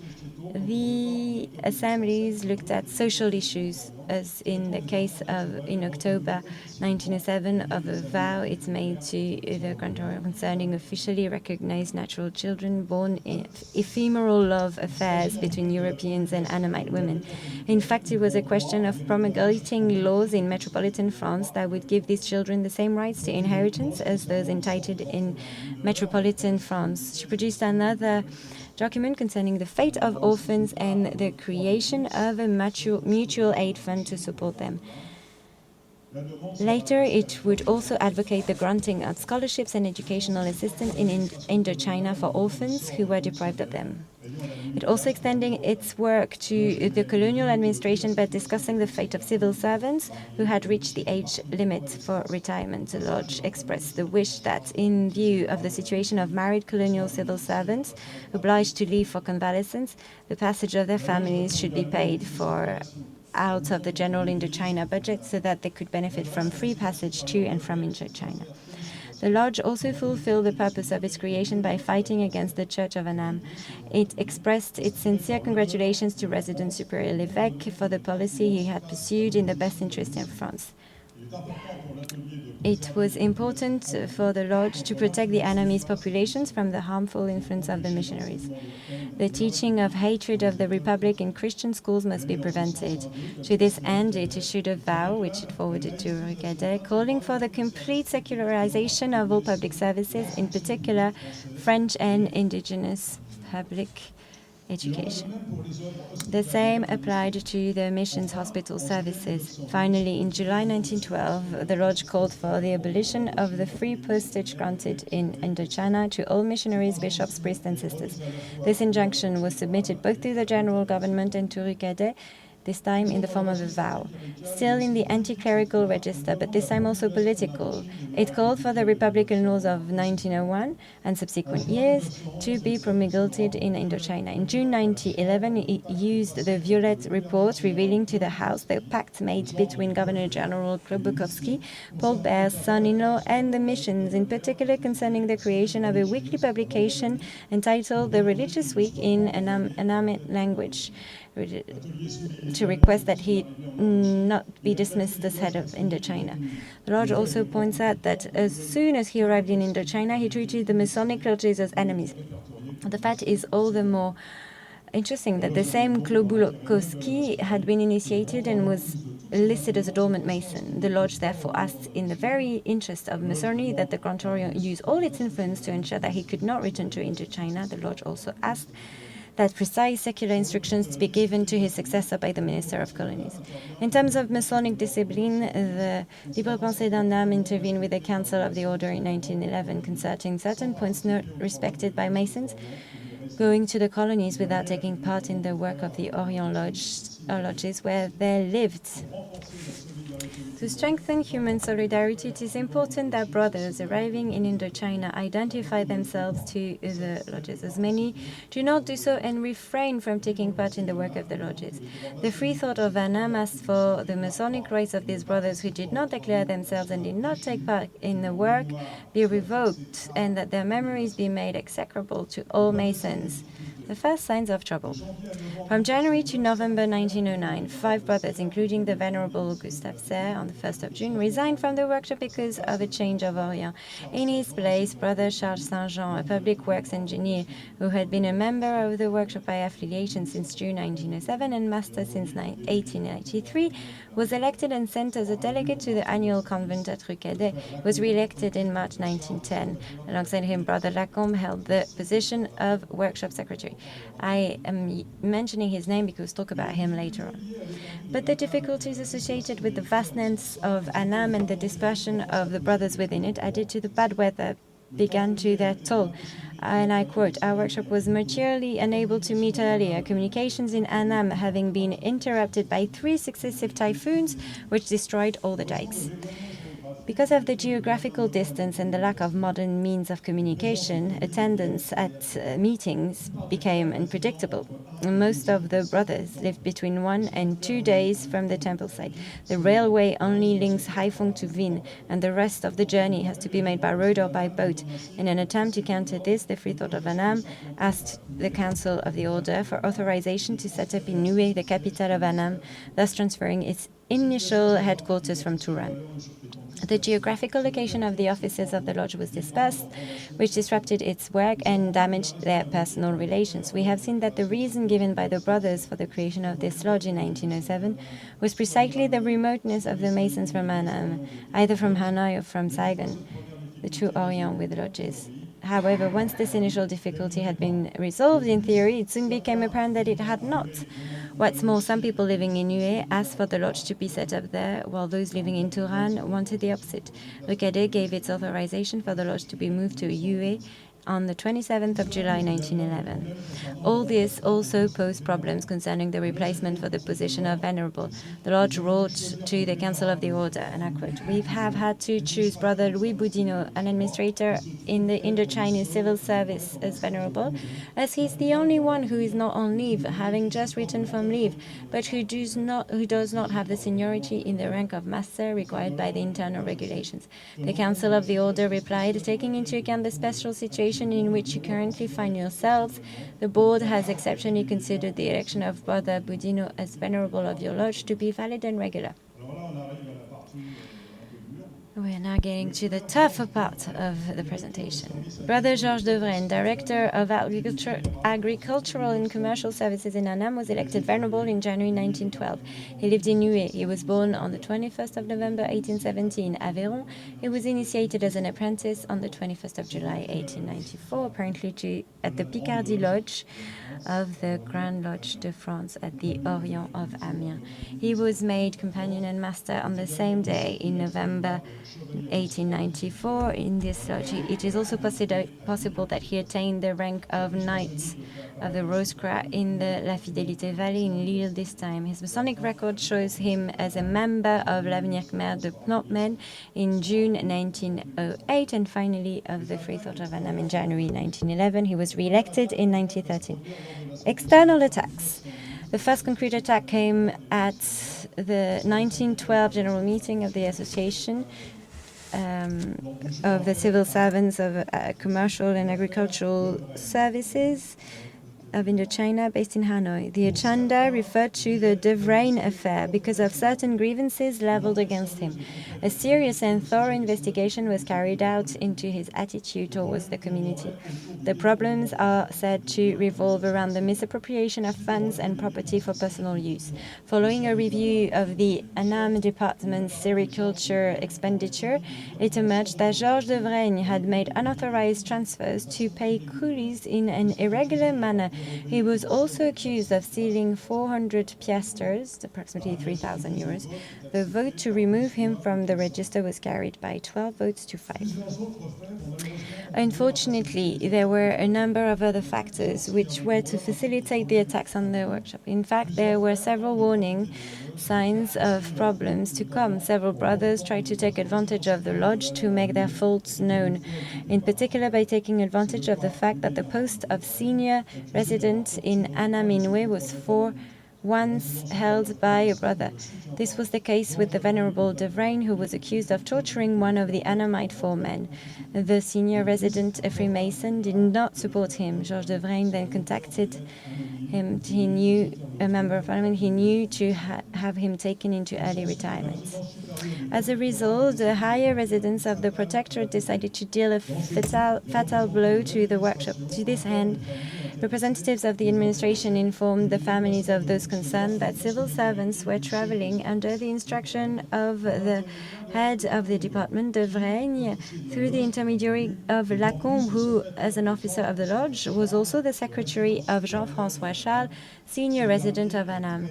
The assemblies looked at social issues, as in the case of, in October 1907, of a vow it made to the Grand-Orient concerning officially recognized natural children born in ephemeral love affairs between Europeans and Annamite women. In fact, it was a question of promulgating laws in metropolitan France that would give these children the same rights to inheritance as those entitled in metropolitan France. She produced another document concerning the fate of orphans and the creation of a mutual aid fund to support them. Later, it would also advocate the granting of scholarships and educational assistance in Indochina for orphans who were deprived of them. It also extending its work to the colonial administration by discussing the fate of civil servants who had reached the age limit for retirement. The lodge expressed the wish that, in view of the situation of married colonial civil servants obliged to leave for convalescence, the passage of their families should be paid for out of the general Indochina budget so that they could benefit from free passage to and from Indochina. The lodge also fulfilled the purpose of its creation by fighting against the Church of Annam. It expressed its sincere congratulations to Resident Superior Lefebvre for the policy he had pursued in the best interest of France. It was important for the lodge to protect the Annamese populations from the harmful influence of the missionaries. The teaching of hatred of the Republic in Christian schools must be prevented. To this end, it issued a vow, which it forwarded to Riccadet, calling for the complete secularization of all public services, in particular French and indigenous public education. The same applied to the missions hospital services. Finally, in July 1912, the lodge called for the abolition of the free postage granted in Indochina to all missionaries, bishops, priests, and sisters. This injunction was submitted both to the general government and to Riccadet, this time in the form of a vow. Still in the anti-clerical register, but this time also political. It called for the republican laws of 1901 and subsequent years to be promulgated in Indochina. In June 1911, it used the Violet Report, revealing to the House the pact made between Governor General Klobuchowski, Paul Bert's son-in-law, and the missions, in particular concerning the creation of a weekly publication entitled The Religious Week in Annam language, to request that he not be dismissed as head of Indochina. The lodge also points out that as soon as he arrived in Indochina, he treated the Masonic lodges as enemies. The fact is all the more interesting that the same Klobuchowski had been initiated and was listed as a dormant Mason. The lodge therefore asked, in the very interest of Masonry, that the Grand Orient use all its influence to ensure that he could not return to Indochina. The lodge also asked that precise secular instructions to be given to his successor by the Minister of Colonies. In terms of Masonic discipline, the Libre Pensée d'Annam intervened with the Council of the Order in 1911, concerning certain points not respected by Masons, going to the colonies without taking part in the work of the Orient lodges where they lived. To strengthen human solidarity, it is important that brothers arriving in Indochina identify themselves to the lodges, as many do not do so and refrain from taking part in the work of the lodges. The Free Thought of Annam asked for the Masonic rights of these brothers who did not declare themselves and did not take part in the work be revoked, and that their memories be made execrable to all Masons. The first signs of trouble. From January to November 1909, 5 brothers, including the Venerable Gustave Serre, on the 1st of June, resigned from the workshop because of a change of Orient. In his place, Brother Charles Saint-Jean, a public works engineer who had been a member of the workshop by affiliation since June 1907 and master since 1893, was elected and sent as a delegate to the annual convent at Riccadet, was re-elected in March 1910. Alongside him, Brother Lacombe held the position of workshop secretary. I am mentioning his name because we'll talk about him later on. But the difficulties associated with the vastness of Annam and the dispersion of the brothers within it, added to the bad weather, began to their toll. And I quote, "Our workshop was materially unable to meet earlier, communications in Annam having been interrupted by 3 successive typhoons which destroyed all the dikes." Because of the geographical distance and the lack of modern means of communication, attendance at meetings became unpredictable. Most of the brothers lived between 1 and 2 days from the temple site. The railway only links Haiphong to Vinh, and the rest of the journey has to be made by road or by boat. In an attempt to counter this, the Free Thought of Annam asked the Council of the Order for authorization to set up in Niue, the capital of Annam, thus transferring its initial headquarters from Turan. The geographical location of the offices of the lodge was dispersed, which disrupted its work and damaged their personal relations. We have seen that the reason given by the brothers for the creation of this lodge in 1907 was precisely the remoteness of the Masons from Annam, either from Hanoi or from Saigon, the true Orient with lodges. However, once this initial difficulty had been resolved in theory, it soon became apparent that it had not. What's more, some people living in Niue asked for the lodge to be set up there, while those living in Turan wanted the opposite. Riccadet gave its authorization for the lodge to be moved to Niue on the 27th of July 1911. All this also posed problems concerning the replacement for the position of venerable. The lodge wrote to the Council of the Order, and I quote, "We have had to choose Brother Louis Boudinot, an administrator in the Indochinese civil service, as venerable, as he is the only one who is not on leave, having just returned from leave, but who does not have the seniority in the rank of master required by the internal regulations." The Council of the Order replied, "Taking into account the special situation in which you currently find yourselves, the board has exceptionally considered the election of Brother Boudinot as venerable of your lodge to be valid and regular." We are now getting to the tougher part of the presentation. Brother Georges de Vraine, Director of Agricultural and Commercial Services in Annam, was elected venerable in January 1912. He lived in Nuet. He was born on the 21st of November 1817. Aveyron. He was initiated as an apprentice on the 21st of July 1894, apparently at the Picardy Lodge of the Grand Lodge de France at the Orient of Amiens. He was made companion and master on the same day in November 1894 in this lodge. It is also possible that he attained the rank of Knight of the Rose-Croix in the La Fidélité Valley in Lille this time. His Masonic record shows him as a member of l'Avenir Khmer de Phnom in June 1908 and finally of the Freethought of Annam in January 1911. He was re-elected in 1913. External attacks. The first concrete attack came at the 1912 General Meeting of the Association of the Civil Servants of Commercial and Agricultural Services of Indochina, based in Hanoi. The agenda referred to the De Vraine affair because of certain grievances leveled against him. A serious and thorough investigation was carried out into his attitude towards the community. The problems are said to revolve around the misappropriation of funds and property for personal use. Following a review of the Annam Department's sericulture expenditure, it emerged that Georges de Vraine had made unauthorized transfers to pay coolies in an irregular manner. He was also accused of stealing 400 piasters, approximately 3,000 euros. The vote to remove him from the register was carried by 12 votes to 5. Unfortunately, there were a number of other factors which were to facilitate the attacks on the workshop. In fact, there were several warning signs of problems to come. Several brothers tried to take advantage of the lodge to make their faults known, in particular by taking advantage of the fact that the post of senior resident in Annam Inoué was once held by a brother. This was the case with the Venerable de Vraine, who was accused of torturing one of the Annamite foremen. The senior resident, a Freemason, did not support him. Georges de Vraine then contacted him. He knew a member of Parliament. He knew to have him taken into early retirement. As a result, the higher residents of the Protectorate decided to deal a fatal blow to the workshop. To this end, representatives of the administration informed the families of those concerned that civil servants were traveling under the instruction of the head of the department, de Vraine, through the intermediary of Lacombe, who, as an officer of the lodge, was also the secretary of Jean-François Charles, senior resident of Annam.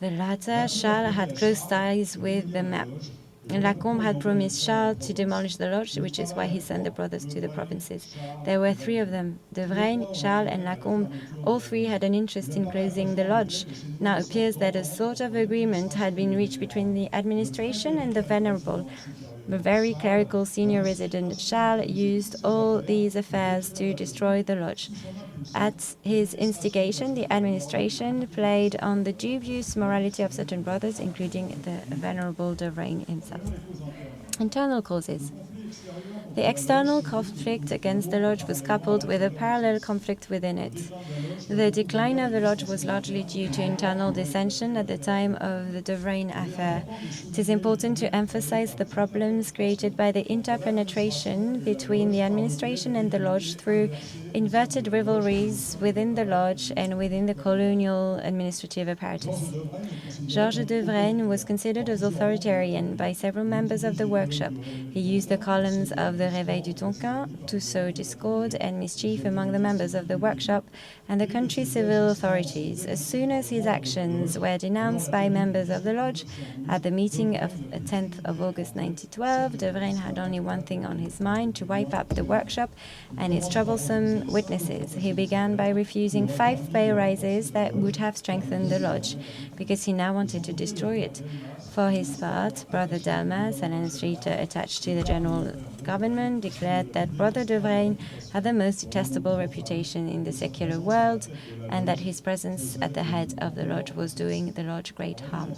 The latter, Charles, had close ties with the map. Lacombe had promised Charles to demolish the lodge, which is why he sent the brothers to the provinces. There were three of them, de Vraine, Charles, and Lacombe. All three had an interest in closing the lodge. Now it appears that a sort of agreement had been reached between the administration and the Venerable. The very clerical senior resident, Charles, used all these affairs to destroy the lodge. At his instigation, the administration played on the dubious morality of certain brothers, including the Venerable de Vraine himself. Internal causes. The external conflict against the lodge was coupled with a parallel conflict within it. The decline of the lodge was largely due to internal dissension at the time of the de Vraine affair. It is important to emphasize the problems created by the interpenetration between the administration and the lodge through inverted rivalries within the lodge and within the colonial administrative apparatus. Georges de Vraine was considered as authoritarian by several members of the workshop. He used the columns of the the Réveil du Tonkin to sow discord and mischief among the members of the workshop and the country's civil authorities. As soon as his actions were denounced by members of the lodge at the meeting of 10th of August 1912, de Vrain had only one thing on his mind: to wipe out the workshop and its troublesome witnesses. He began by refusing 5 pay rises that would have strengthened the lodge, because he now wanted to destroy it. For his part, Brother Delmas, an administrator attached to the general government, declared that Brother de Vrain had the most detestable reputation in the secular world, and that his presence at the head of the lodge was doing the lodge great harm.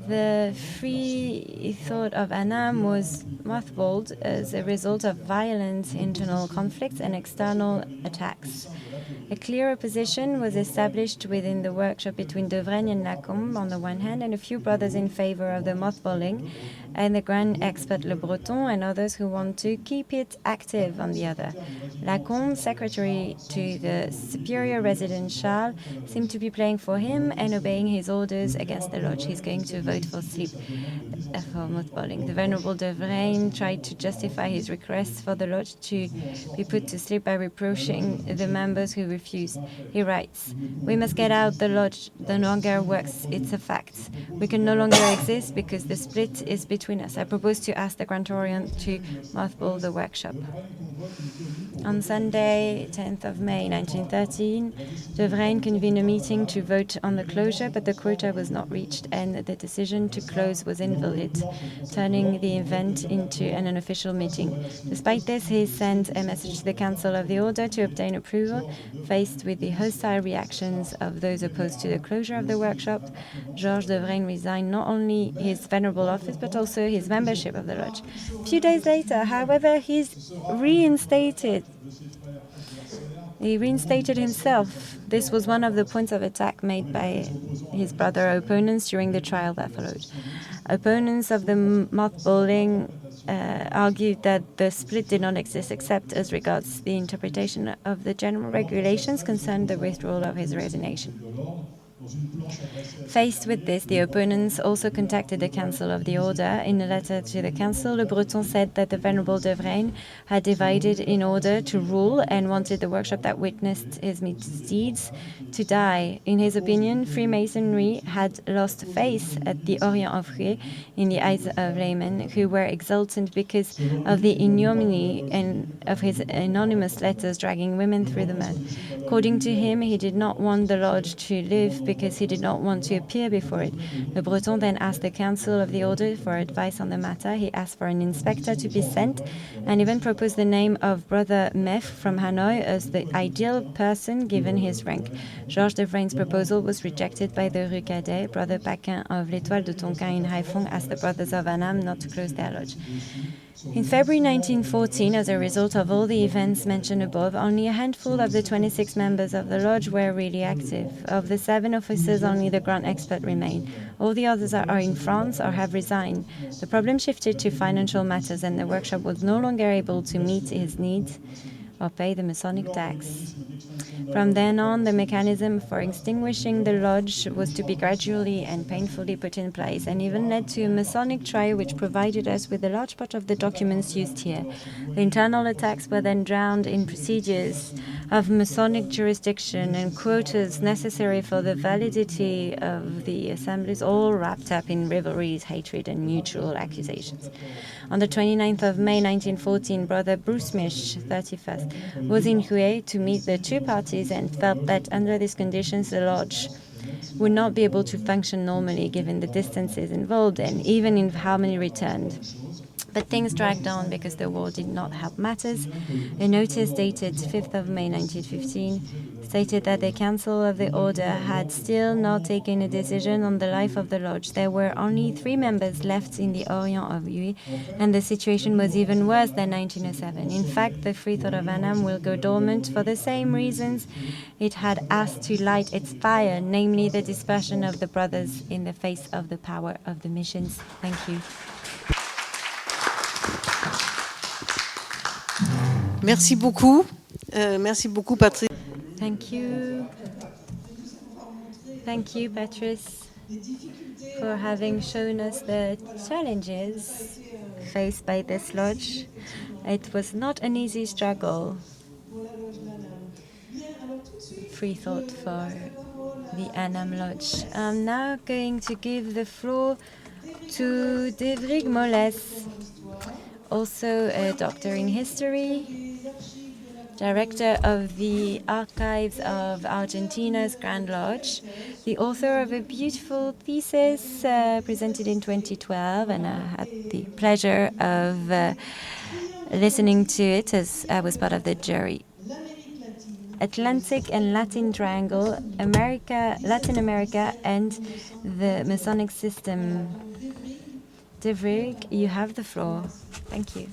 The free thought of Annam was mothballed as a result of violent internal conflicts and external attacks. A clear opposition was established within the workshop between de Vrain and Lacombe on the one hand, and a few brothers in favor of the mothballing, and the grand expert Le Breton and others who want to keep it active on the other. Lacombe, secretary to the superior resident Charles, seemed to be playing for him and obeying his orders against the lodge. He's going to vote for for mothballing. The Venerable de Vrain tried to justify his request for the lodge to be put to sleep by reproaching the members who refused. He writes, "We must get out, the lodge no longer works, it's a fact. We can no longer exist because the split is between us. I propose to ask the Grand Orient to mothball the workshop." On Sunday, 10th of May 1913, de Vrain convened a meeting to vote on the closure, but the quota was not reached and the decision to close was invalid, turning the event into an unofficial meeting. Despite this, he sent a message to the Council of the Order to obtain approval. Faced with the hostile reactions of those opposed to the closure of the workshop, Georges de Vrain resigned not only his venerable office but also his membership of the lodge. A few days later, however, he's reinstated. He reinstated himself. This was one of the points of attack made by his brother opponents during the trial that followed. Opponents of the mothballing argued that the split did not exist except as regards the interpretation of the general regulations concerned the withdrawal of his resignation. Faced with this, the opponents also contacted the Council of the Order. In a letter to the Council, Le Breton said that the Venerable de Vrain had divided in order to rule and wanted the workshop that witnessed his misdeeds to die. In his opinion, Freemasonry had lost face at the Orient of Hué in the eyes of laymen, who were exultant because of the ignominy and of his anonymous letters dragging women through the mud. According to him, he did not want the lodge to live because he did not want to appear before it. Le Breton then asked the Council of the Order for advice on the matter. He asked for an inspector to be sent and even proposed the name of Brother Meff from Hanoi as the ideal person given his rank. Georges de Vrain's proposal was rejected by the Rue Cadet. Brother Paquin of l'Étoile de Tonkin in Haiphong asked the brothers of Annam not to close their lodge. In February 1914, as a result of all the events mentioned above, only a handful of the 26 members of the lodge were really active. Of the 7 officers, only the grand expert remained. All the others are in France or have resigned. The problem shifted to financial matters, and the workshop was no longer able to meet his needs or pay the Masonic tax. From then on, the mechanism for extinguishing the lodge was to be gradually and painfully put in place, and even led to a Masonic trial which provided us with a large part of the documents used here. The internal attacks were then drowned in procedures of Masonic jurisdiction and quotas necessary for the validity of the assemblies, all wrapped up in rivalries, hatred, and mutual accusations. On the 29th of May 1914, Brother Bruce Mish, 31st, was in Hué to meet the two parties and felt that under these conditions the lodge would not be able to function normally given the distances involved and even if harmony returned. But things dragged on because the war did not help matters. A notice dated 5th of May 1915 stated that the Council of the Order had still not taken a decision on the life of the lodge. There were only 3 members left in the Orient of Huy, and the situation was even worse than 1907. In fact, the Free Thought of Annam will go dormant for the same reasons it had asked to light its fire, namely the dispersion of the brothers in the face of the power of the missions. Thank you. Merci beaucoup. Merci beaucoup, Patrice. Thank you. Thank you, Patrice. for having shown us the challenges faced by this lodge. It was not an easy struggle. Free thought for the Annam Lodge. I'm now going to give the floor to Devrig Moles, also a doctor in history, director of the Archives of Argentina's Grand Lodge, the author of a beautiful thesis presented in 2012, and I had the pleasure of listening to it as I was part of the jury. Atlantic and Latin Triangle, Latin America, and the Masonic system. Devrig, you have the floor. Thank you.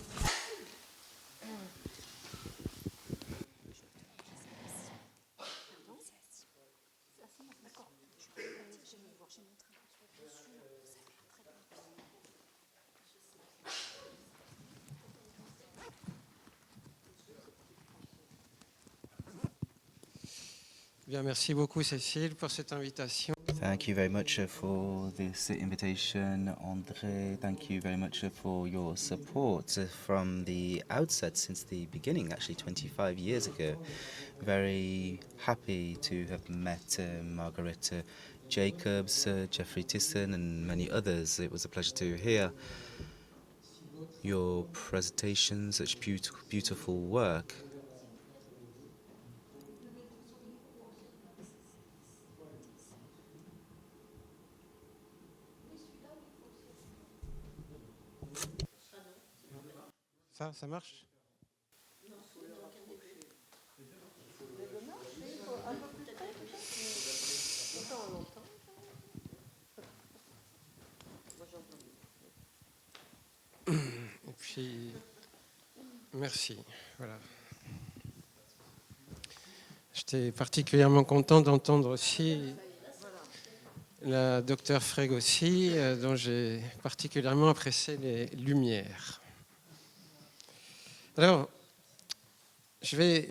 Bien, merci beaucoup Cécile pour cette invitation. Thank you very much for this invitation, André. Thank you very much for your support from the outset, since the beginning, actually 25 years ago. Very happy to have met Margaret Jacobs, Jeffrey Tisson, and many others. It was a pleasure to hear your presentation, such beautiful work. Ça marche? Et puis, merci. Voilà. J'étais particulièrement content d'entendre aussi la docteure Fregossi, dont j'ai particulièrement apprécié les lumières. Alors, je vais...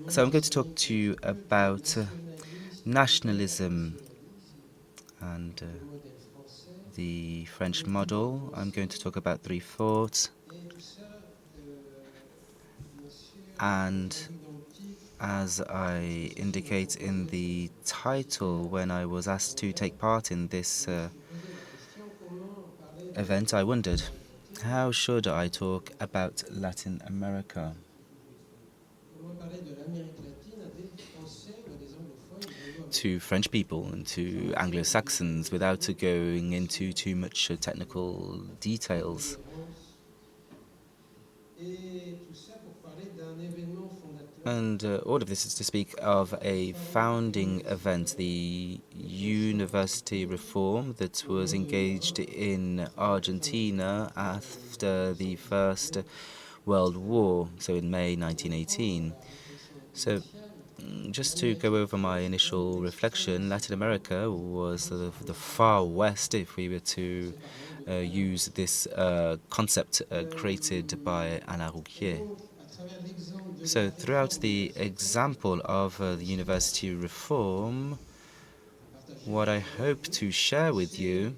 So I'm going to talk to you about nationalism and the French model. I'm going to talk about three thoughts. And as I indicate in the title, when I was asked to take part in this event, I wondered, how should I talk about Latin America? To French people and to Anglo-Saxons without going into too much technical details. And all of this is to speak of a founding event, the university reform that was engaged in Argentina after the First World War, so in May 1918. So just to go over my initial reflection, Latin America was the far west, if we were to use this concept created by Alain Rouquier. So throughout the example of the university reform, what I hope to share with you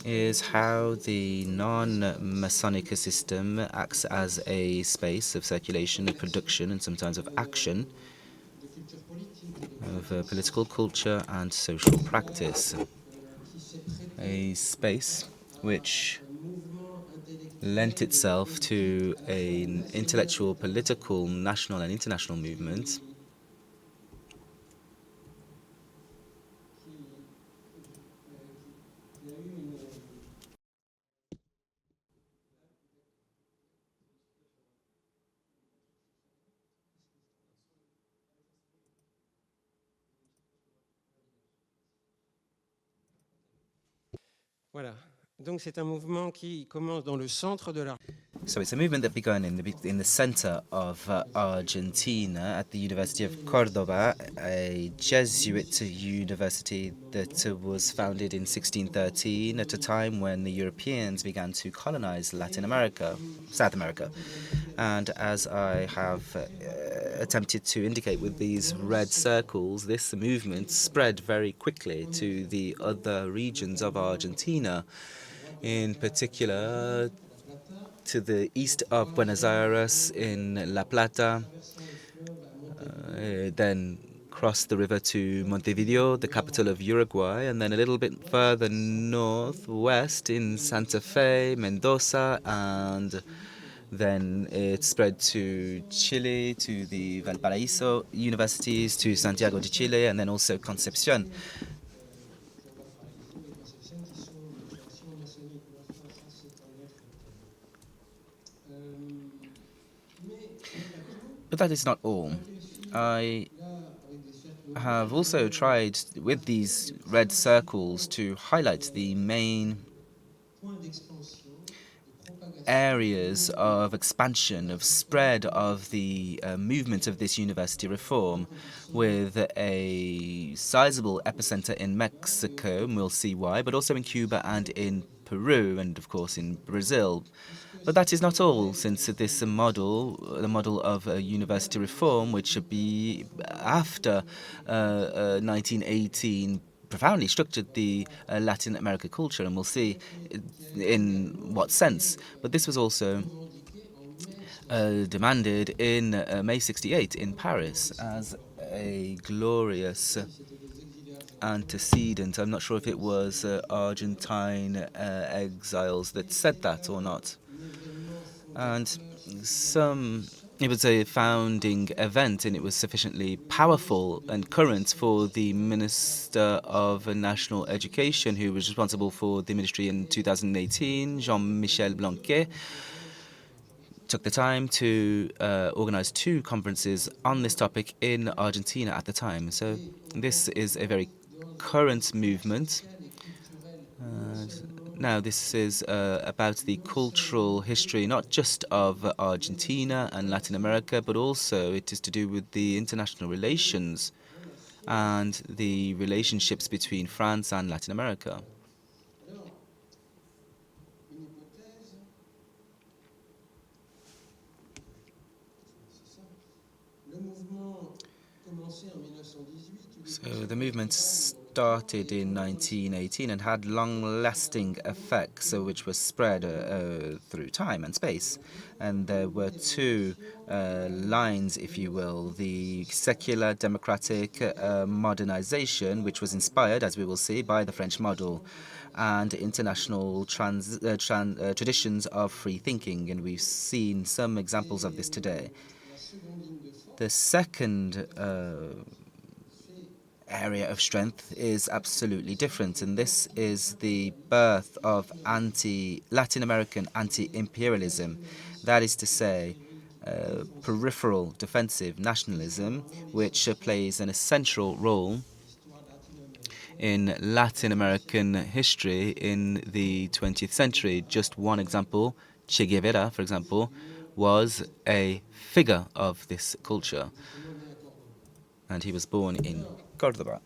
is how the non-Masonic system acts as a space of circulation, of production, and sometimes of action, of political culture and social practice. A space which lent itself to an intellectual, political, national and international movement Voilà. Donc c'est un mouvement qui commence dans le centre de la... So it's a movement that began in the center of Argentina at the University of Cordoba, a Jesuit university that was founded in 1613 at a time when the Europeans began to colonize Latin America, South America. And as I have attempted to indicate with these red circles, this movement spread very quickly to the other regions of Argentina, in particular to the east of Buenos Aires in La Plata, then crossed the river to Montevideo, the capital of Uruguay, and then a little bit further northwest in Santa Fe, Mendoza, and then it spread to Chile, to the Valparaiso universities, to Santiago de Chile, and then also Concepcion. But that is not all. I have also tried with these red circles to highlight the main areas of expansion, of spread of the movement of this university reform, with a sizable epicenter in Mexico, and we'll see why, but also in Cuba and in Peru, and of course in Brazil. But that is not all, since this model, the model of university reform, which should be after 1918, profoundly structured the Latin America culture, and we'll see in what sense. But this was also demanded in May '68 in Paris as a glorious antecedent. I'm not sure if it was Argentine exiles that said that or not. And it was a founding event, and it was sufficiently powerful and current for the Minister of National Education, who was responsible for the ministry in 2018, Jean-Michel Blanquet, took the time to organize 2 conferences on this topic in Argentina at the time. So this is a very current movement. Now, this is about the cultural history, not just of Argentina and Latin America, but also it is to do with the international relations and the relationships between France and Latin America. So the movement started in 1918 and had long-lasting effects, which were spread through time and space. And there were 2 lines, if you will: the secular democratic modernization, which was inspired, as we will see, by the French model, and international traditions of free thinking. And we've seen some examples of this today. The second area of strength is absolutely different, and this is the birth of Latin American anti-imperialism. That is to say, peripheral defensive nationalism, which plays an essential role in Latin American history in the 20th century. Just one example: Che Guevara, for example, was a figure of this culture, and he was born in Cordoba.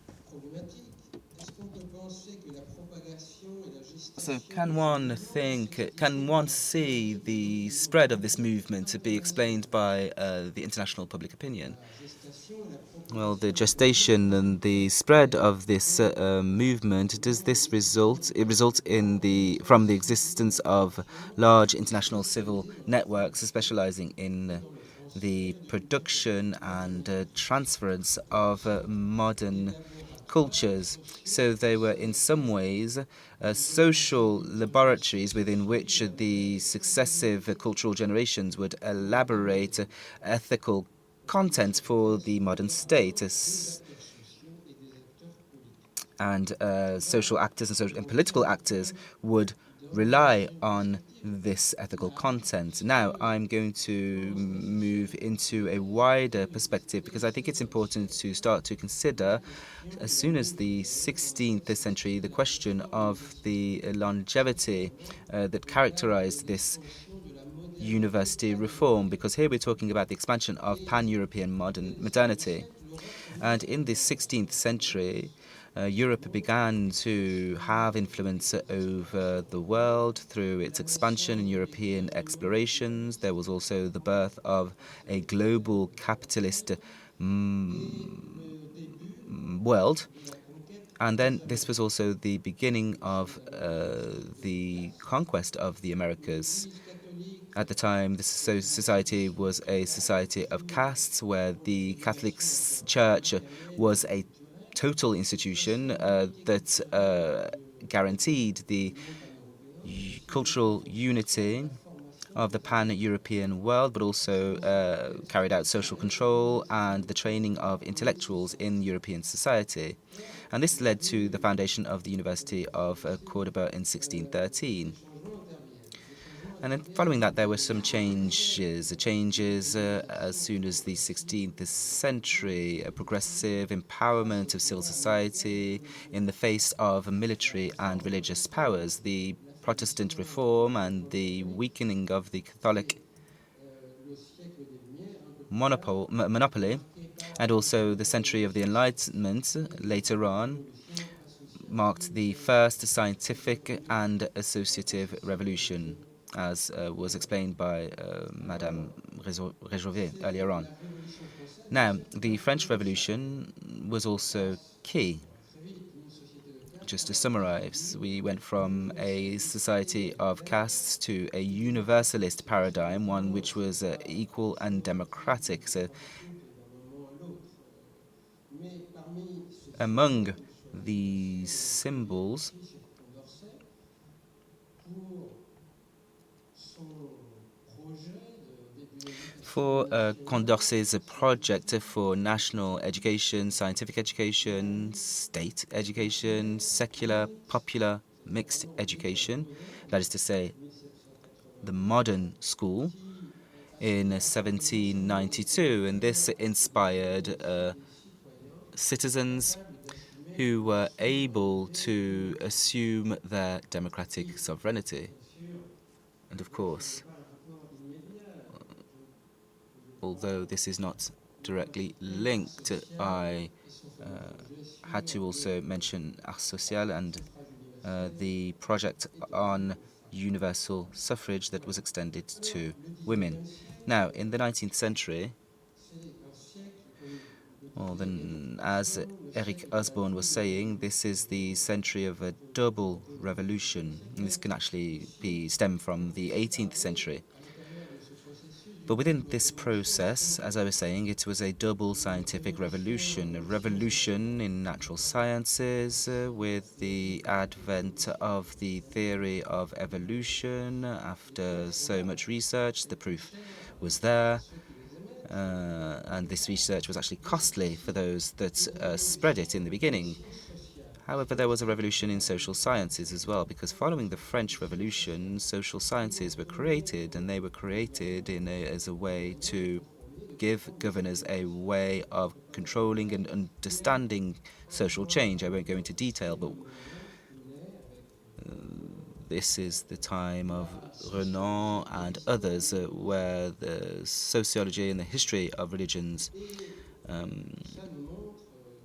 So can one see the spread of this movement to be explained by the international public opinion? Well, the gestation and the spread of this movement, does this result from the existence of large international civil networks specializing in the production and transference of modern cultures. So they were in some ways social laboratories within which the successive cultural generations would elaborate ethical content for the modern state. And social actors and political actors would rely on this ethical content. Now, I'm going to move into a wider perspective, because I think it's important to start to consider, as soon as the 16th century, the question of the longevity that characterized this university reform, because here we're talking about the expansion of pan-European modernity. And in the 16th century, Europe began to have influence over the world through its expansion and European explorations. There was also the birth of a global capitalist world. And then this was also the beginning of the conquest of the Americas. At the time, the society was a society of castes where the Catholic Church was a total institution that guaranteed the cultural unity of the pan-European world, but also carried out social control and the training of intellectuals in European society. And this led to the foundation of the University of Cordoba in 1613. And then following that, there were some changes as soon as the 16th century, a progressive empowerment of civil society in the face of military and religious powers, the Protestant reform and the weakening of the Catholic monopoly, and also the century of the Enlightenment later on, marked the first scientific and associative revolution, as was explained by Madame Réjouvet earlier on. Now, the French Revolution was also key. Just to summarize, we went from a society of castes to a universalist paradigm, one which was equal and democratic. So, among the symbols for Condorcet's project for national education, scientific education, state education, secular, popular, mixed education, that is to say, the modern school, in 1792. And this inspired citizens who were able to assume their democratic sovereignty. And of course, although this is not directly linked, I had to also mention Ars Social and the project on universal suffrage that was extended to women. Now, in the 19th century, well, then, as Eric Osborne was saying, this is the century of a double revolution. And this can actually be stem from the 18th century. But within this process, as I was saying, it was a double scientific revolution, a revolution in natural sciences with the advent of the theory of evolution. After so much research, the proof was there. And this research was actually costly for those that spread it in the beginning. However, there was a revolution in social sciences as well, because following the French Revolution, social sciences were created, and they were created as a way to give governors a way of controlling and understanding social change. I won't go into detail, but this is the time of Renan and others where the sociology and the history of religions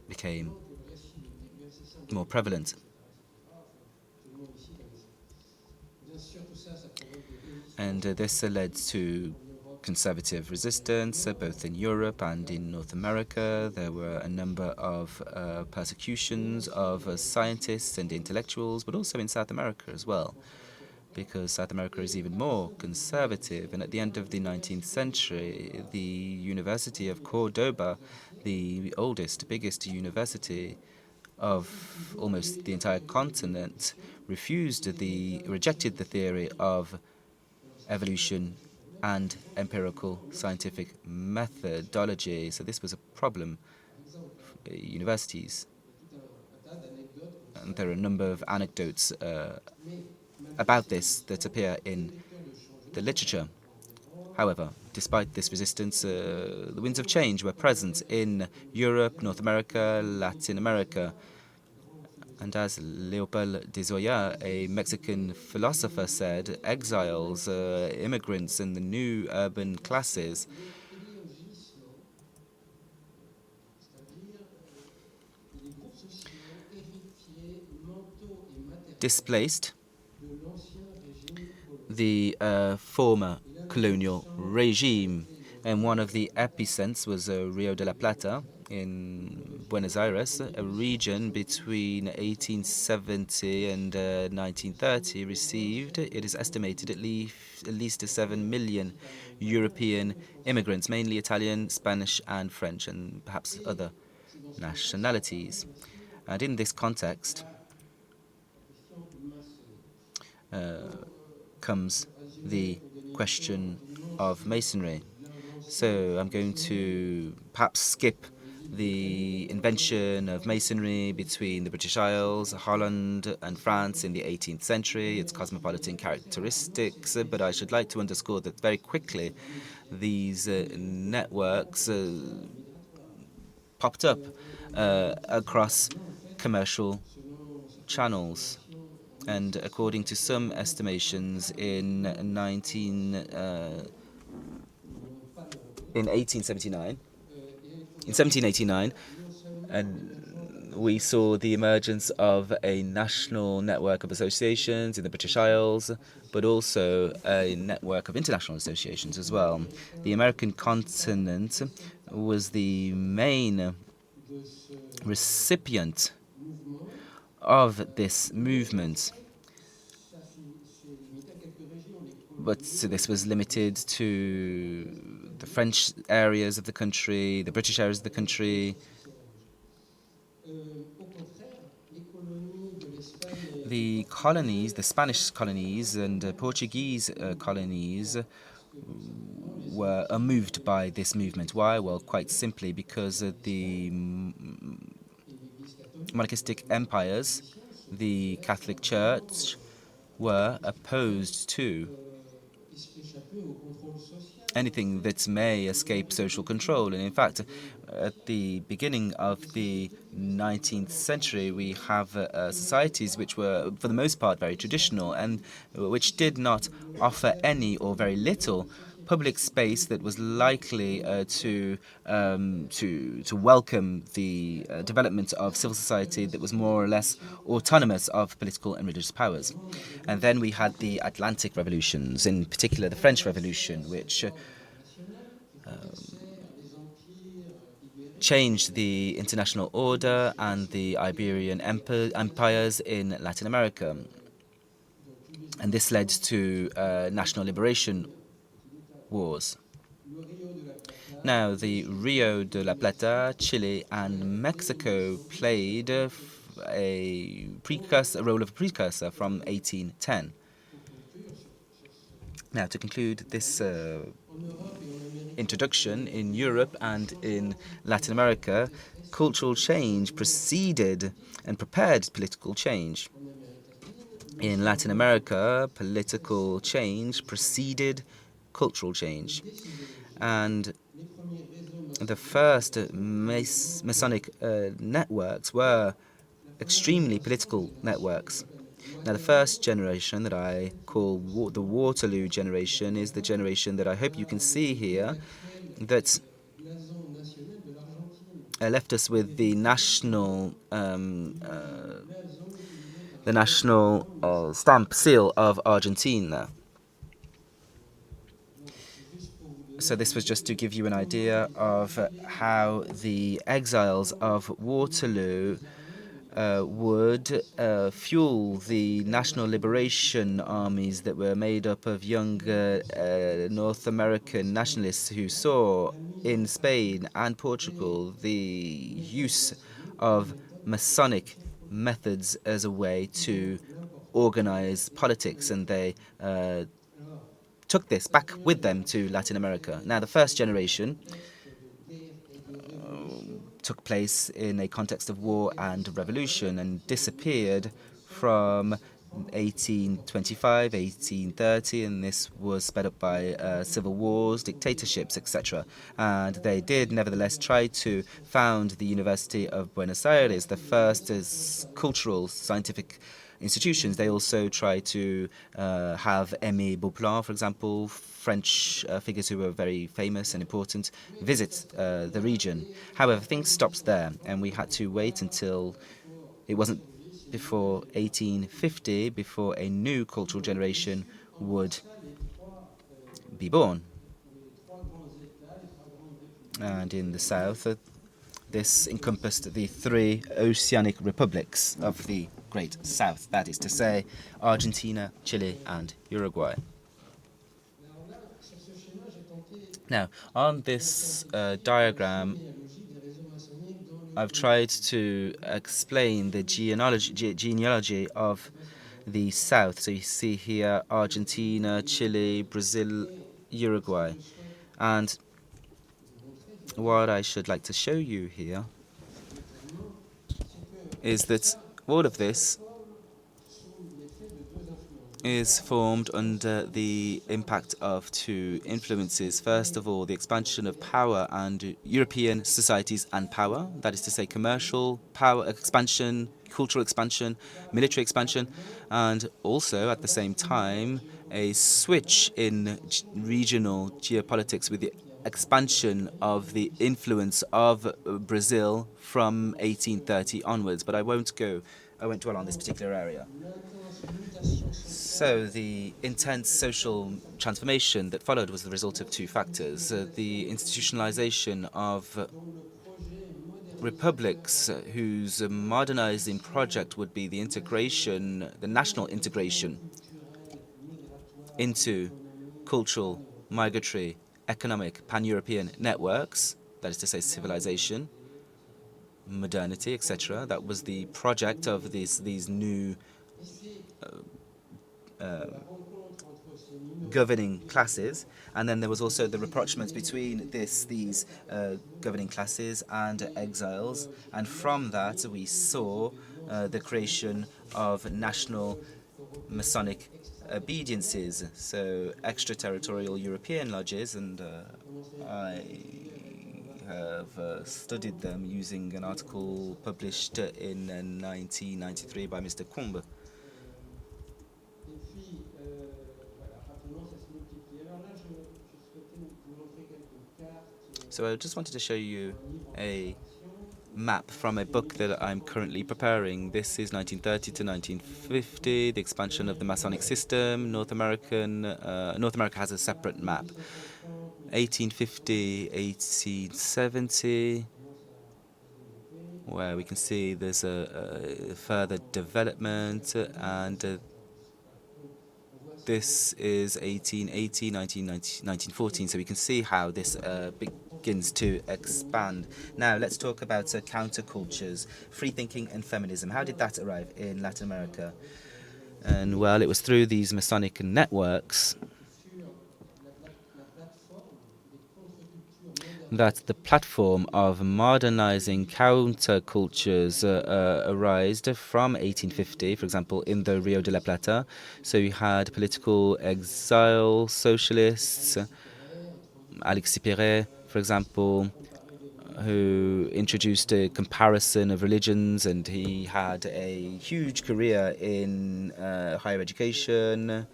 became more prevalent. And this led to conservative resistance, both in Europe and in North America. There were a number of persecutions of scientists and intellectuals, but also in South America as well, because South America is even more conservative. And at the end of the 19th century, the University of Cordoba, the oldest, biggest university of almost the entire continent, rejected the theory of evolution and empirical scientific methodology. So this was a problem for universities. And there are a number of anecdotes about this that appear in the literature. However, despite this resistance, the winds of change were present in Europe, North America, Latin America. And as Leopold de Zoya, a Mexican philosopher, said, exiles, immigrants, and the new urban classes displaced the former colonial regime. And one of the epicenters was Rio de la Plata in Buenos Aires, a region between 1870 and 1930 received, it is estimated, at least 7 million European immigrants, mainly Italian, Spanish, and French, and perhaps other nationalities. And in this context comes the question of masonry. So I'm going to perhaps skip the invention of masonry between the British Isles, Holland, and France in the 18th century, its cosmopolitan characteristics, but I should like to underscore that very quickly these networks popped up across commercial channels. And according to some estimations, in 1789, and we saw the emergence of a national network of associations in the British Isles, but also a network of international associations as well. The American continent was the main recipient of this movement. But this was limited to the French areas of the country, the British areas of the country. The colonies, the Spanish colonies and Portuguese colonies were moved by this movement. Why? Well, quite simply because the monarchistic empires, the Catholic Church, were opposed to anything that may escape social control. And in fact, at the beginning of the 19th century, we have societies which were, for the most part, very traditional and which did not offer any or very little public space that was likely to welcome the development of civil society that was more or less autonomous of political and religious powers. And then we had the Atlantic revolutions, in particular the French Revolution, which changed the international order and the Iberian empires in Latin America. And this led to national liberation wars. Now, the Rio de la Plata, Chile, and Mexico played a role of a precursor from 1810. Now, to conclude this introduction, in Europe and in Latin America, cultural change preceded and prepared political change. In Latin America, political change preceded cultural change. And the first Masonic networks were extremely political networks. Now, the first generation that I call the Waterloo generation is the generation that I hope you can see here, that left us with the national stamp seal of Argentina. So this was just to give you an idea of how the exiles of Waterloo would fuel the national liberation armies that were made up of young North American nationalists who saw in Spain and Portugal the use of Masonic methods as a way to organize politics, and they took this back with them to Latin America. Now, the first generation took place in a context of war and revolution and disappeared from 1825, 1830, and this was sped up by civil wars, dictatorships, etc. And they did nevertheless try to found the University of Buenos Aires, the first as cultural, scientific institutions. They also tried to have Aimé Beauplan, for example, French figures who were very famous and important, visit the region. However, things stopped there, and we had to wait until it wasn't before 1850, before a new cultural generation would be born. And in the south, this encompassed the three oceanic republics of the Great South, that is to say, Argentina, Chile, and Uruguay. Now, on this diagram, I've tried to explain the genealogy of the South. So you see here Argentina, Chile, Brazil, Uruguay. And what I should like to show you here is that all of this is formed under the impact of two influences. First of all, the expansion of power and European societies and power, that is to say commercial power expansion, cultural expansion, military expansion, and also at the same time a switch in regional geopolitics with the expansion of the influence of Brazil from 1830 onwards. But I won't dwell on this particular area. So the intense social transformation that followed was the result of two factors. The institutionalization of republics whose modernizing project would be the integration, the national integration into cultural, migratory, economic, pan-European networks, that is to say civilization, modernity, etc. That was the project of these new governing classes, and then there was also the rapprochement between these governing classes and exiles, and from that we saw the creation of national Masonic obediences, so extraterritorial European lodges, and I have studied them using an article published in 1993 by Mr. Combe. So I just wanted to show you a map from a book that I'm currently preparing. This is 1930 to 1950, the expansion of the Masonic system. North America has a separate map. 1850, 1870, where we can see there's a further development, and this is 1880, 1990, 1914, so we can see how this begins to expand. Now, let's talk about countercultures, free thinking and feminism. How did that arrive in Latin America? And, well, it was through these Masonic networks that the platform of modernizing countercultures arose from 1850, for example, in the Rio de la Plata. So you had political exile socialists, Alexis Perret, for example, who introduced a comparison of religions, and he had a huge career in higher education.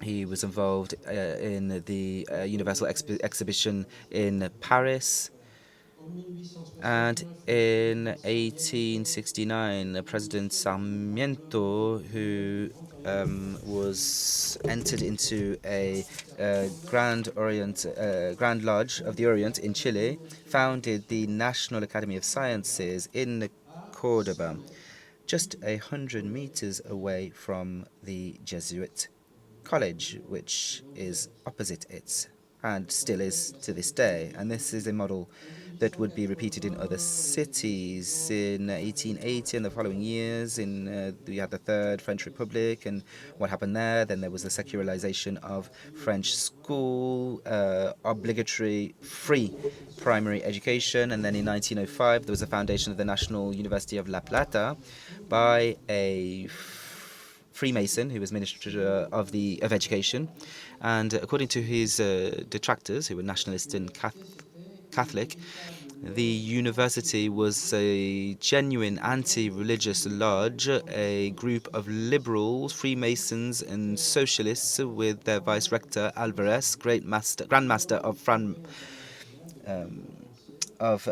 He was involved in the Universal Exhibition in Paris. And in 1869, President Sarmiento, who was entered into a Grand Lodge of the Orient in Chile, founded the National Academy of Sciences in Cordoba, just 100 meters away from the Jesuit college, which is opposite it and still is to this day. And this is a model that would be repeated in other cities. In 1880 and the following years, we had the Third French Republic, and what happened there? Then there was the secularization of French school, obligatory free primary education, and then in 1905 there was the foundation of the National University of La Plata by a Freemason who was Minister of Education, and according to his detractors, who were nationalist and Catholic, the university was a genuine anti-religious lodge, a group of liberals, Freemasons, and socialists with their vice rector Alvarez, Grandmaster of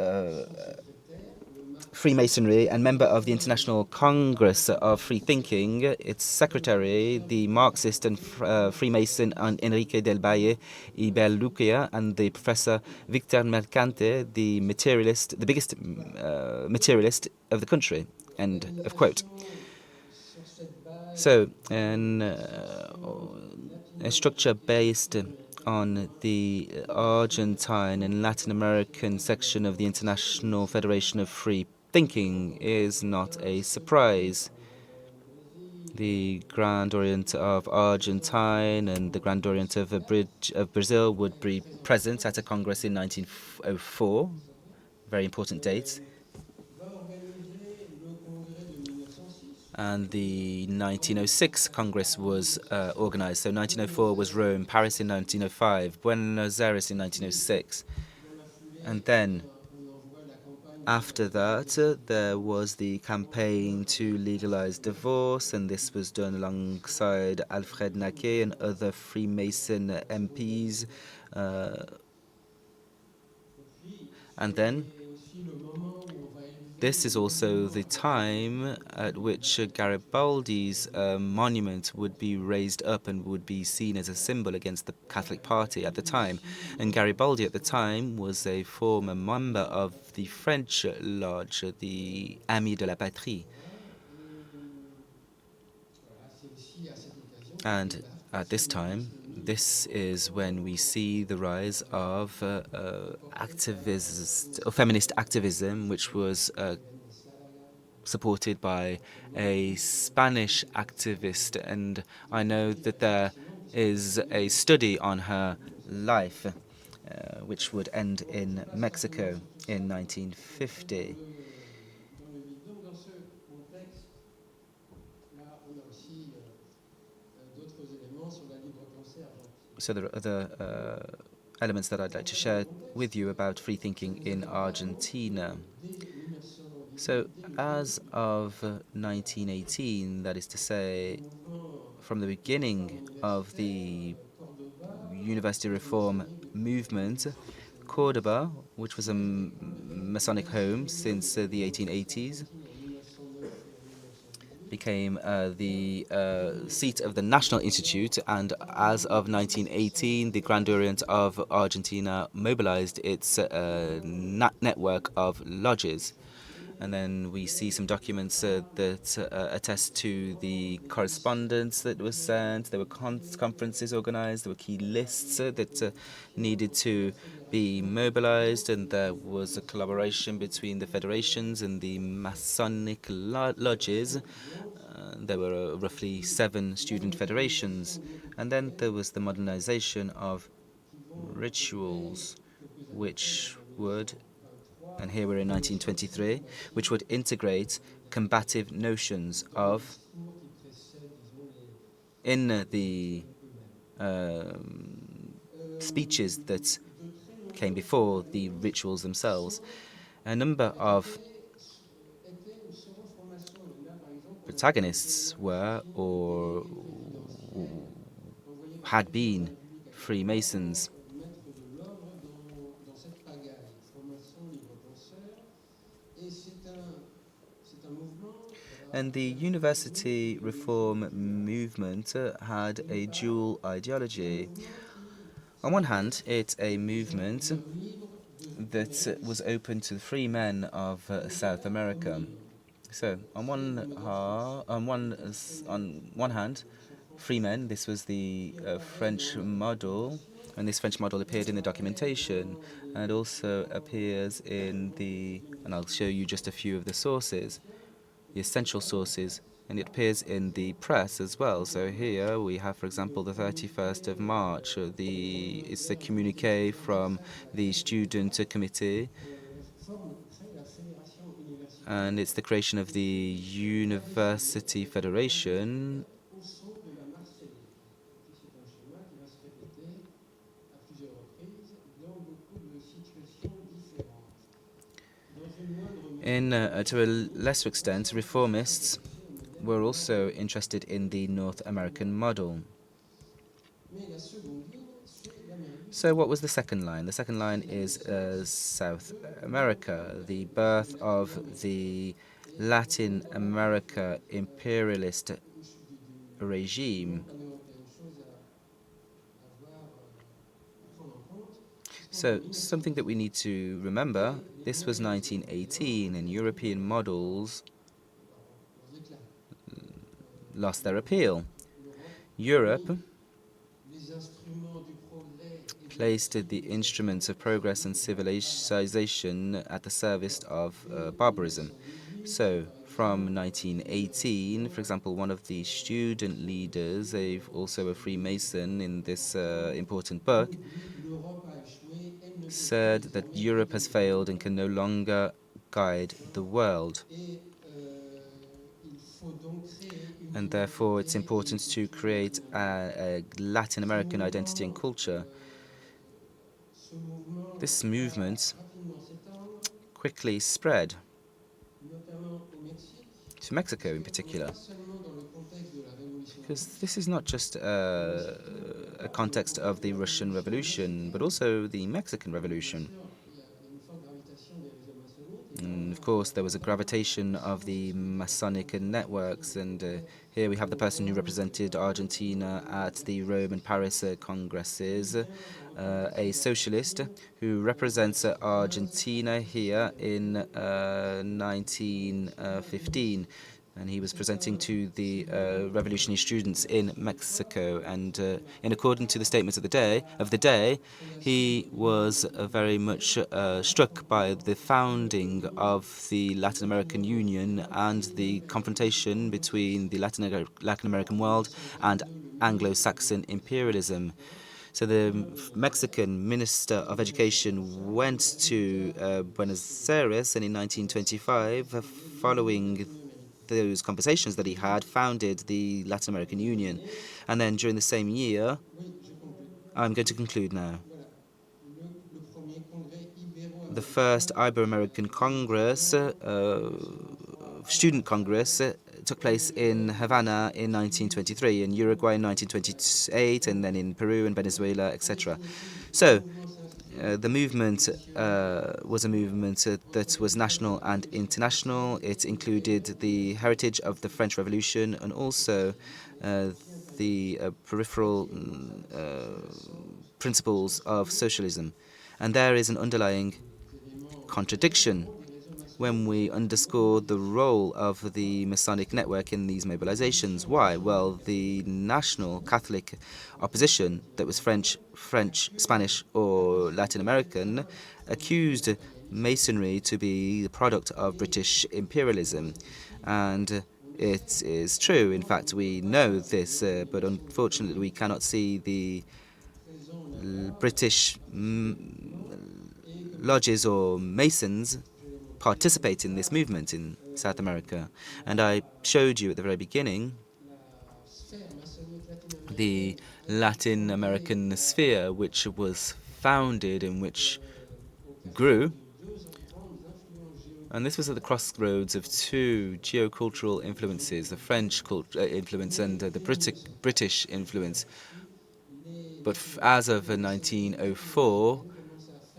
Freemasonry and member of the International Congress of Free Thinking. Its secretary, the Marxist and Freemason Enrique del Valle y Belluquia, and the professor Victor Mercante, the materialist, the biggest materialist of the country. End of quote. So, a structure based on the Argentine and Latin American section of the International Federation of Free Thinking is not a surprise. The Grand Orient of Argentine and the Grand Orient of Brazil would be present at a congress in 1904, very important dates. And the 1906 Congress was organized. So 1904 was Rome, Paris in 1905, Buenos Aires in 1906. And then after that, there was the campaign to legalize divorce, and this was done alongside Alfred Naquet and other Freemason MPs. And then this is also the time at which Garibaldi's monument would be raised up and would be seen as a symbol against the Catholic Party at the time. And Garibaldi at the time was a former member of the French lodge, the Amis de la Patrie. And at this time, this is when we see the rise of feminist activism, which was supported by a Spanish activist. And I know that there is a study on her life, which would end in Mexico in 1950. So there are other elements that I'd like to share with you about free thinking in Argentina. So as of 1918, that is to say, from the beginning of the university reform movement, Cordoba, which was a Masonic home since the 1880s, became the seat of the National Institute, and as of 1918, the Grand Orient of Argentina mobilized its network of lodges. And then we see some documents that attest to the correspondence that was sent. There were conferences organized. There were key lists that needed to be mobilized, and there was a collaboration between the federations and the Masonic lodges. There were roughly 7 student federations. And then there was the modernization of rituals, which would, and here we're in 1923, which would integrate combative notions of, in the speeches that came before the rituals themselves. A number of protagonists were or had been Freemasons. And the university reform movement had a dual ideology. On one hand, it's a movement that was open to the free men of South America. So, on one hand, free men. This was the French model, and this French model appeared in the documentation, and also appears in the. And I'll show you just a few of the sources, the essential sources, and it appears in the press as well. So here we have, for example, the 31st of March. It's a communiqué from the student committee, and it's the creation of the University Federation. To a lesser extent, reformists were also interested in the North American model. So what was the second line? The second line is South America, the birth of the Latin America imperialist regime. So something that we need to remember, this was 1918 and European models lost their appeal. Europe placed the instruments of progress and civilization at the service of barbarism. So, from 1918, for example, one of the student leaders, also a Freemason in this important book, said that Europe has failed and can no longer guide the world. And therefore, it's important to create a Latin American identity and culture. This movement quickly spread to Mexico in particular, because this is not just a context of the Russian Revolution, but also the Mexican Revolution. And of course, there was a gravitation of the Masonic networks, and here we have the person who represented Argentina at the Rome and Paris congresses, a socialist who represents Argentina here in 1915. And he was presenting to the revolutionary students in Mexico. And in accordance to the statements of the day, he was very much struck by the founding of the Latin American Union and the confrontation between the Latin American world and Anglo-Saxon imperialism. So the Mexican Minister of Education went to Buenos Aires, and in 1925, following those conversations that he had, founded the Latin American Union. And then during the same year, I'm going to conclude now, the first Ibero-American Congress, Student Congress, took place in Havana in 1923, in Uruguay in 1928, and then in Peru and Venezuela, etc. So the movement was a movement that was national and international. It included the heritage of the French Revolution and also the peripheral principles of socialism. And there is an underlying contradiction when we underscore the role of the Masonic network in these mobilizations. Why? Well, the national Catholic opposition that was French, Spanish, or Latin American accused Masonry to be the product of British imperialism. And it is true. In fact, we know this, but unfortunately, we cannot see the British lodges or Masons participate in this movement in South America. And I showed you at the very beginning the Latin American sphere, which was founded and which grew. And this was at the crossroads of two geocultural influences, the French influence and the British influence. But as of 1904,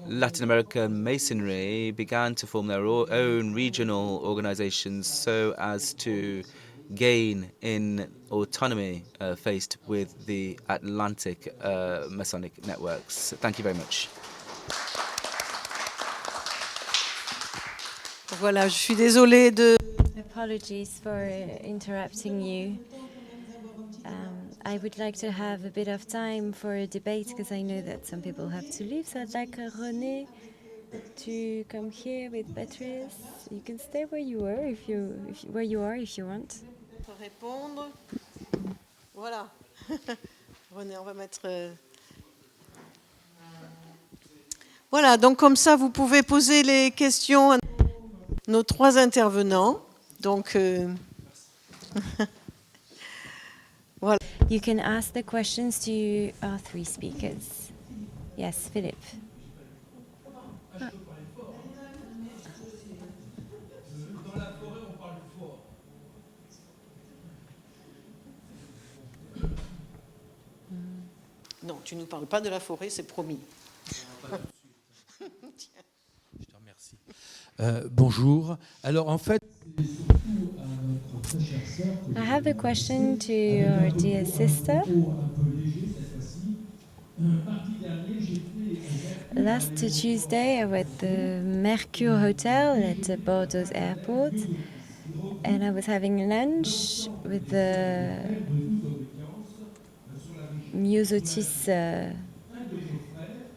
Latin American Masonry began to form their own regional organizations so as to gain in autonomy faced with the Atlantic Masonic networks. Thank you very much. Voilà, je suis désolée de... Apologies for interrupting you. I would like to have a bit of time for a debate because I know that some people have to leave. So I'd like René to come here with Beatrice. You can stay where you are if you want. Répondre. Voilà. René, on va mettre... Voilà, donc comme ça, vous pouvez poser les questions à nos trois intervenants. Donc... Voilà. You can ask the questions to our three speakers. Yes, Philippe. Non, tu ne nous parles pas de la forêt, c'est promis. Je te remercie. Bonjour. Alors en fait, I have a question to your dear sister. Last Tuesday, I was at the Mercure Hotel at Bordeaux Airport, and I was having lunch with the Musotis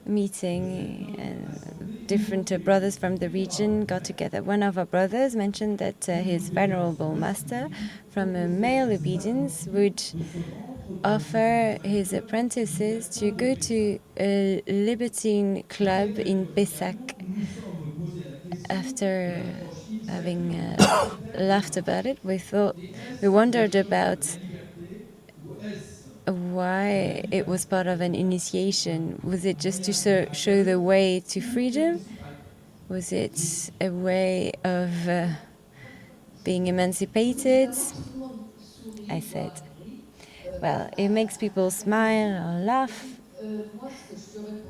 meeting, and different brothers from the region got together. One of our brothers mentioned that his venerable master, from a male obedience, would offer his apprentices to go to a libertine club in Pessac. After having laughed about it, we wondered about why it was part of an initiation. Was it just to show the way to freedom? Was it a way of being emancipated? I said, well, it makes people smile or laugh.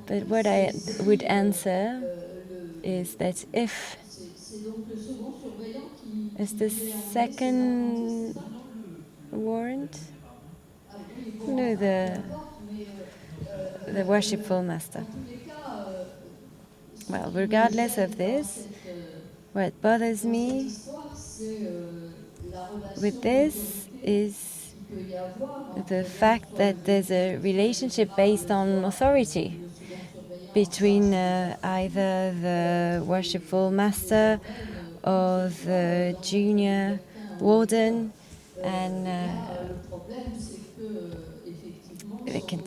But what I would answer is that if it's the second warrant, no, the worshipful master. Well, regardless of this, what bothers me with this is the fact that there's a relationship based on authority between either the worshipful master or the junior warden, and they can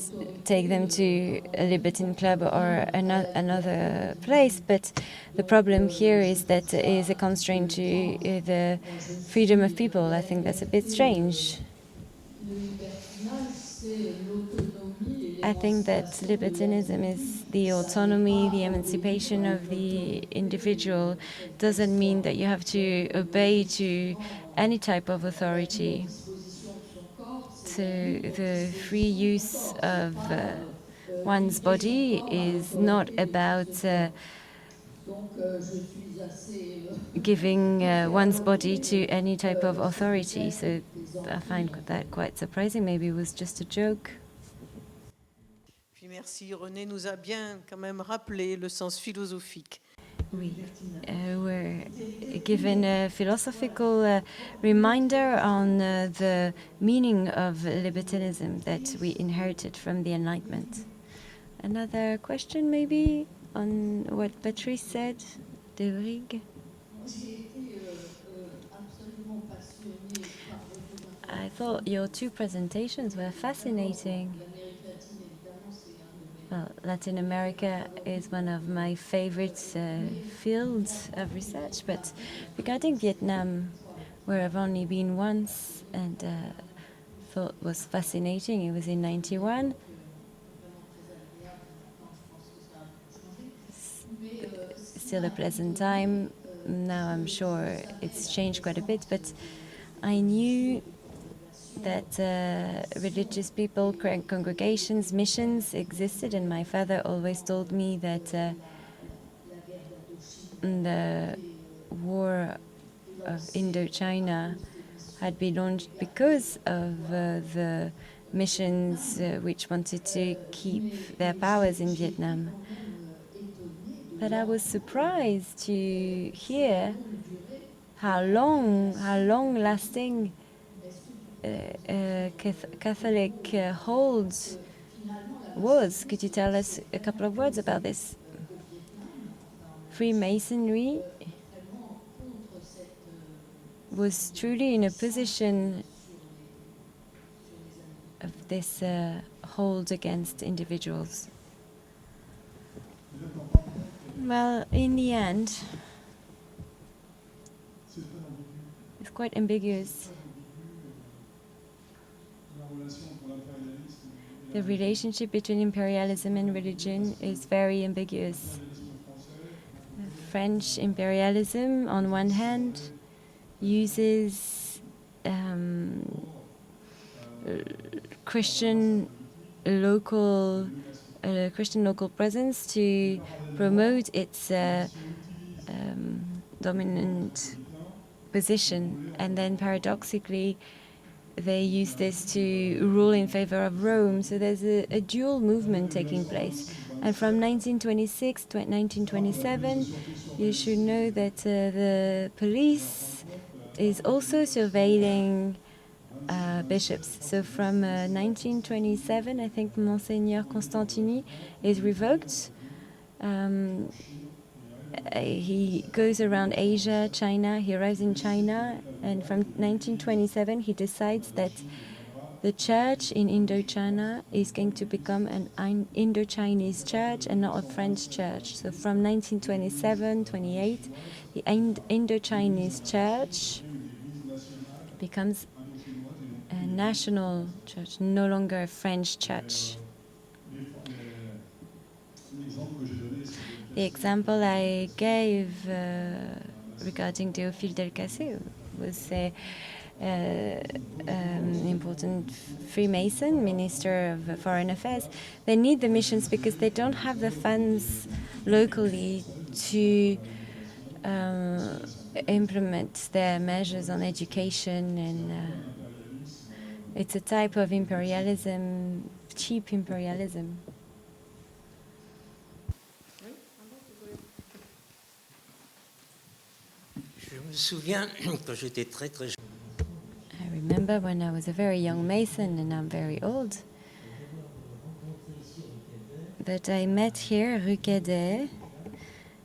take them to a libertine club or another place. But the problem here is that it is a constraint to the freedom of people. I think that's a bit strange. I think that libertinism is the autonomy, the emancipation of the individual. Doesn't mean that you have to obey to any type of authority. So the free use of one's body is not about giving one's body to any type of authority. So I find that quite surprising. Maybe it was just a joke. Puis merci, René nous a bien quand même rappelé le sens philosophique. We were given a philosophical reminder on the meaning of libertinism that we inherited from the Enlightenment. Another question maybe on what Patrice said, de Vrig? I thought your two presentations were fascinating. Well, Latin America is one of my favorite fields of research, but regarding Vietnam, where I've only been once and thought was fascinating, it was in '91. Still a pleasant time. Now I'm sure it's changed quite a bit, but I knew that religious people, congregations, missions existed, and my father always told me that the war of Indochina had been launched because of the missions which wanted to keep their powers in Vietnam. But I was surprised to hear how long-lasting Catholic holds was. Could you tell us a couple of words about this? Freemasonry was truly in a position of this hold against individuals. Well, in the end, it's quite ambiguous. The relationship between imperialism and religion is very ambiguous. French imperialism, on one hand, uses Christian local Christian local presence to promote its dominant position, and then paradoxically they use this to rule in favor of Rome. So there's a dual movement taking place. And from 1926 to 1927, you should know that the police is also surveilling bishops. So from 1927, I think Monseigneur Constantini is revoked. He goes around Asia, China. He arrives in China, and from 1927 he decides that the church in Indochina is going to become an Indo-Chinese church and not a French church. So from 1927-28, the Indo-Chinese church becomes a national church, no longer a French church. The example I gave regarding Théophile Delcassé was important Freemason minister of Foreign Affairs. They need the missions because they don't have the funds locally to implement their measures on education, and it's a type of imperialism, cheap imperialism. I remember when I was a very young Mason, and I'm very old, that I met here, Rue Cadet,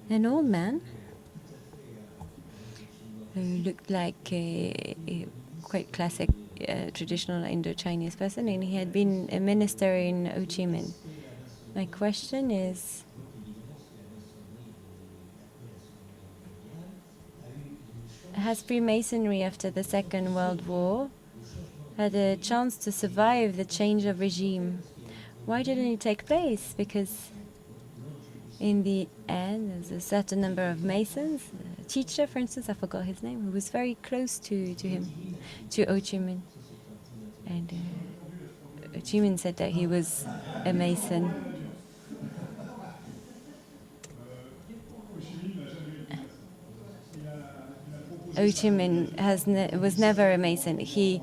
an old man who looked like a quite classic, traditional Indo-Chinese person, and he had been a minister in Ho Chi Minh. My question is, has Freemasonry after the Second World War had a chance to survive the change of regime? Why didn't it take place? Because in the end, there's a certain number of Masons. A teacher, for instance, I forgot his name, who was very close to him, to Ho Chi Minh. And Ho Chi Minh said that he was a Mason. Ho Chi Minh was never a Mason. He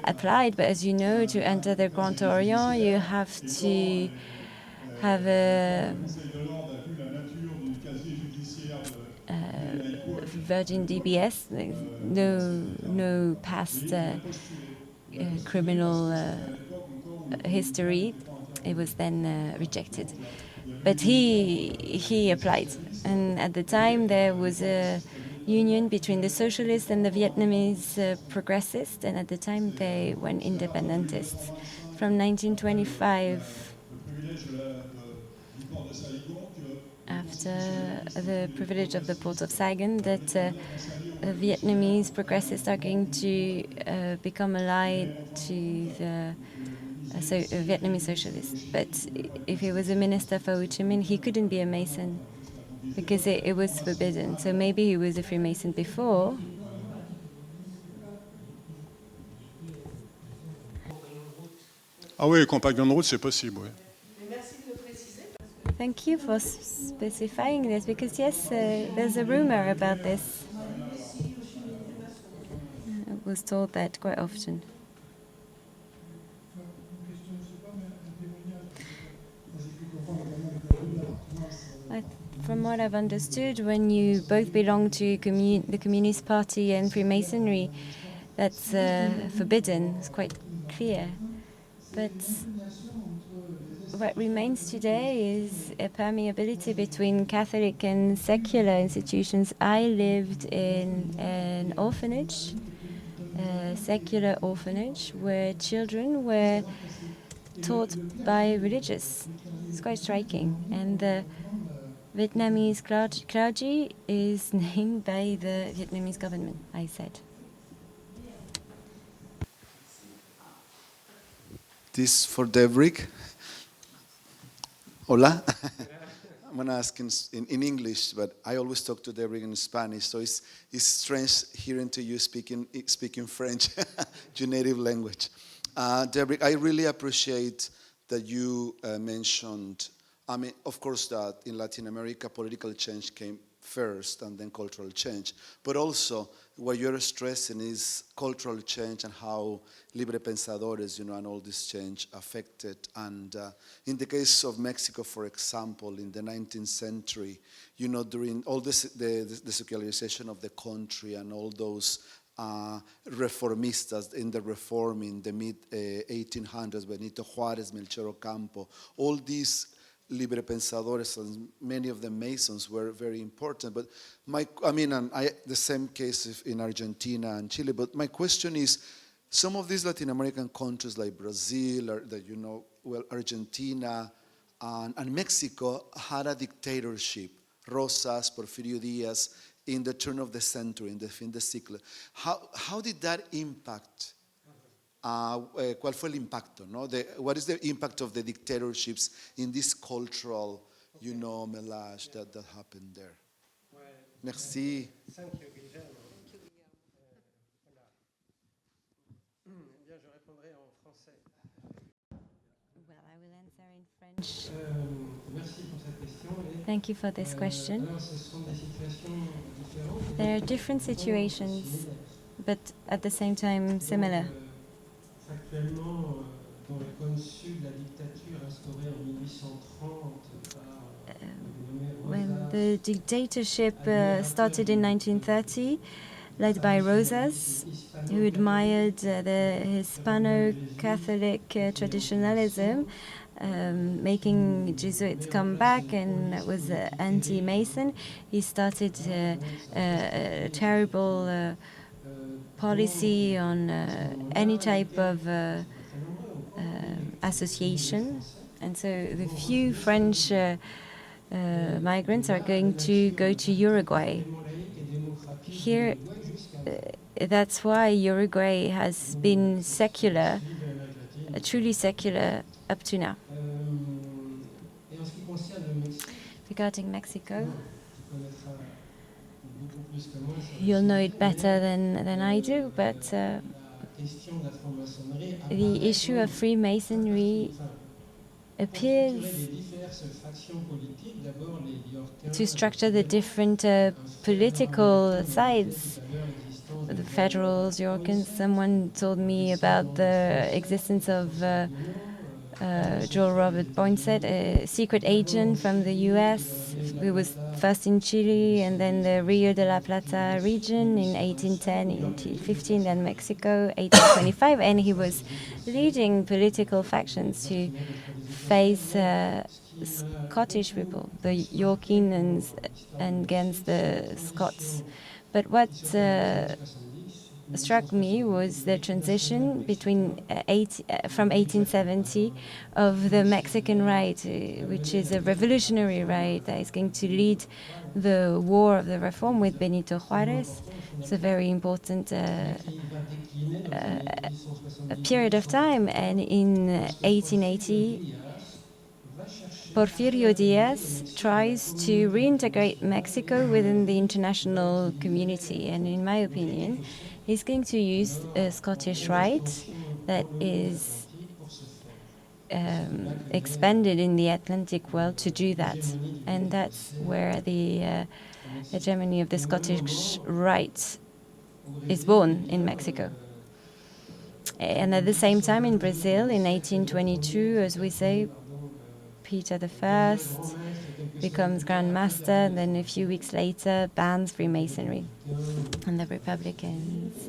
applied, but as you know, to enter the Grand Orient, you have to have a Virgin DBS, no past criminal history. It was then rejected. But he applied, and at the time there was a union between the socialists and the Vietnamese progressists, and at the time they went independentists. From 1925, after the privilege of the port of Saigon, that Vietnamese progressists are going to become allied to the Vietnamese socialists. But if he was a minister for Ho Chi Minh, he couldn't be a Mason because it was forbidden. So maybe he was a Freemason before. Ah oui, compagnon de route, c'est possible, oui. Thank you for specifying this, because yes, there's a rumor about this. I was told that quite often. From what I've understood, when you both belong to the Communist Party and Freemasonry, that's forbidden. It's quite clear. But what remains today is a permeability between Catholic and secular institutions. I lived in an orphanage, a secular orphanage, where children were taught by religious. It's quite striking. And the Vietnamese clergy is named by the Vietnamese government, I said. This for Devrick. Hola. I'm going to ask in English, but I always talk to Devrick in Spanish, so it's strange hearing to you speaking French, your native language. Devrick, I really appreciate that you mentioned. I mean, of course, that in Latin America, political change came first and then cultural change. But also, what you're stressing is cultural change and how libre pensadores, and all this change affected. And in the case of Mexico, for example, in the 19th century, during all this, the secularization of the country and all those reformistas in the reform in the mid-1800s, Benito Juárez, Melchor Ocampo, all these libre pensadores and many of the Masons were very important. But the same case in Argentina and Chile. But my question is, some of these Latin American countries like Brazil, or Argentina and Mexico had a dictatorship. Rosas, Porfirio Diaz, in the turn of the century, in the fin de siglo. How did that impact? ¿Cuál fue el impacto? ¿No? What is the impact of the dictatorships in this cultural, melange that happened there? Merci. Thank you, Guillermo. Bien, je répondrai en français. Well, I will answer in French. Merci pour cette question. Thank you for this question. Alors, ce sont des situations différentes. There are different situations, but at the same time similar. Factuellement, dans le cône sud, la dictature instaurée en 1830 par When the dictatorship started in 1930, led by Rosas, who admired the Hispano-Catholic traditionalism, making Jesuits come back, and was anti-Mason. He started a terrible policy on any type of association. And so the few French migrants are going to go to Uruguay. Here, that's why Uruguay has been secular, truly secular up to now. Regarding Mexico, you'll know it better than I do, but the issue of Freemasonry appears to structure the different political sides. The Federals, Yorkins. Someone told me about the existence of Joel Robert Poinsett, a secret agent from the US, who was first in Chile and then the Rio de la Plata region in 1810, 1815, then Mexico, 1825, and he was leading political factions to face Scottish people, the Yorkinians, and against the Scots. But what struck me was the transition between from 1870 of the Mexican right, which is a revolutionary right that is going to lead the war of the reform with Benito Juárez. It's a very important period of time. And in 1880, Porfirio Diaz tries to reintegrate Mexico within the international community. And in my opinion, he's going to use a Scottish rite that is expanded in the Atlantic world to do that. And that's where the hegemony of the Scottish rite is born in Mexico. And at the same time in Brazil, in 1822, as we say, Peter I becomes Grand Master, and then a few weeks later bans Freemasonry. And the Republicans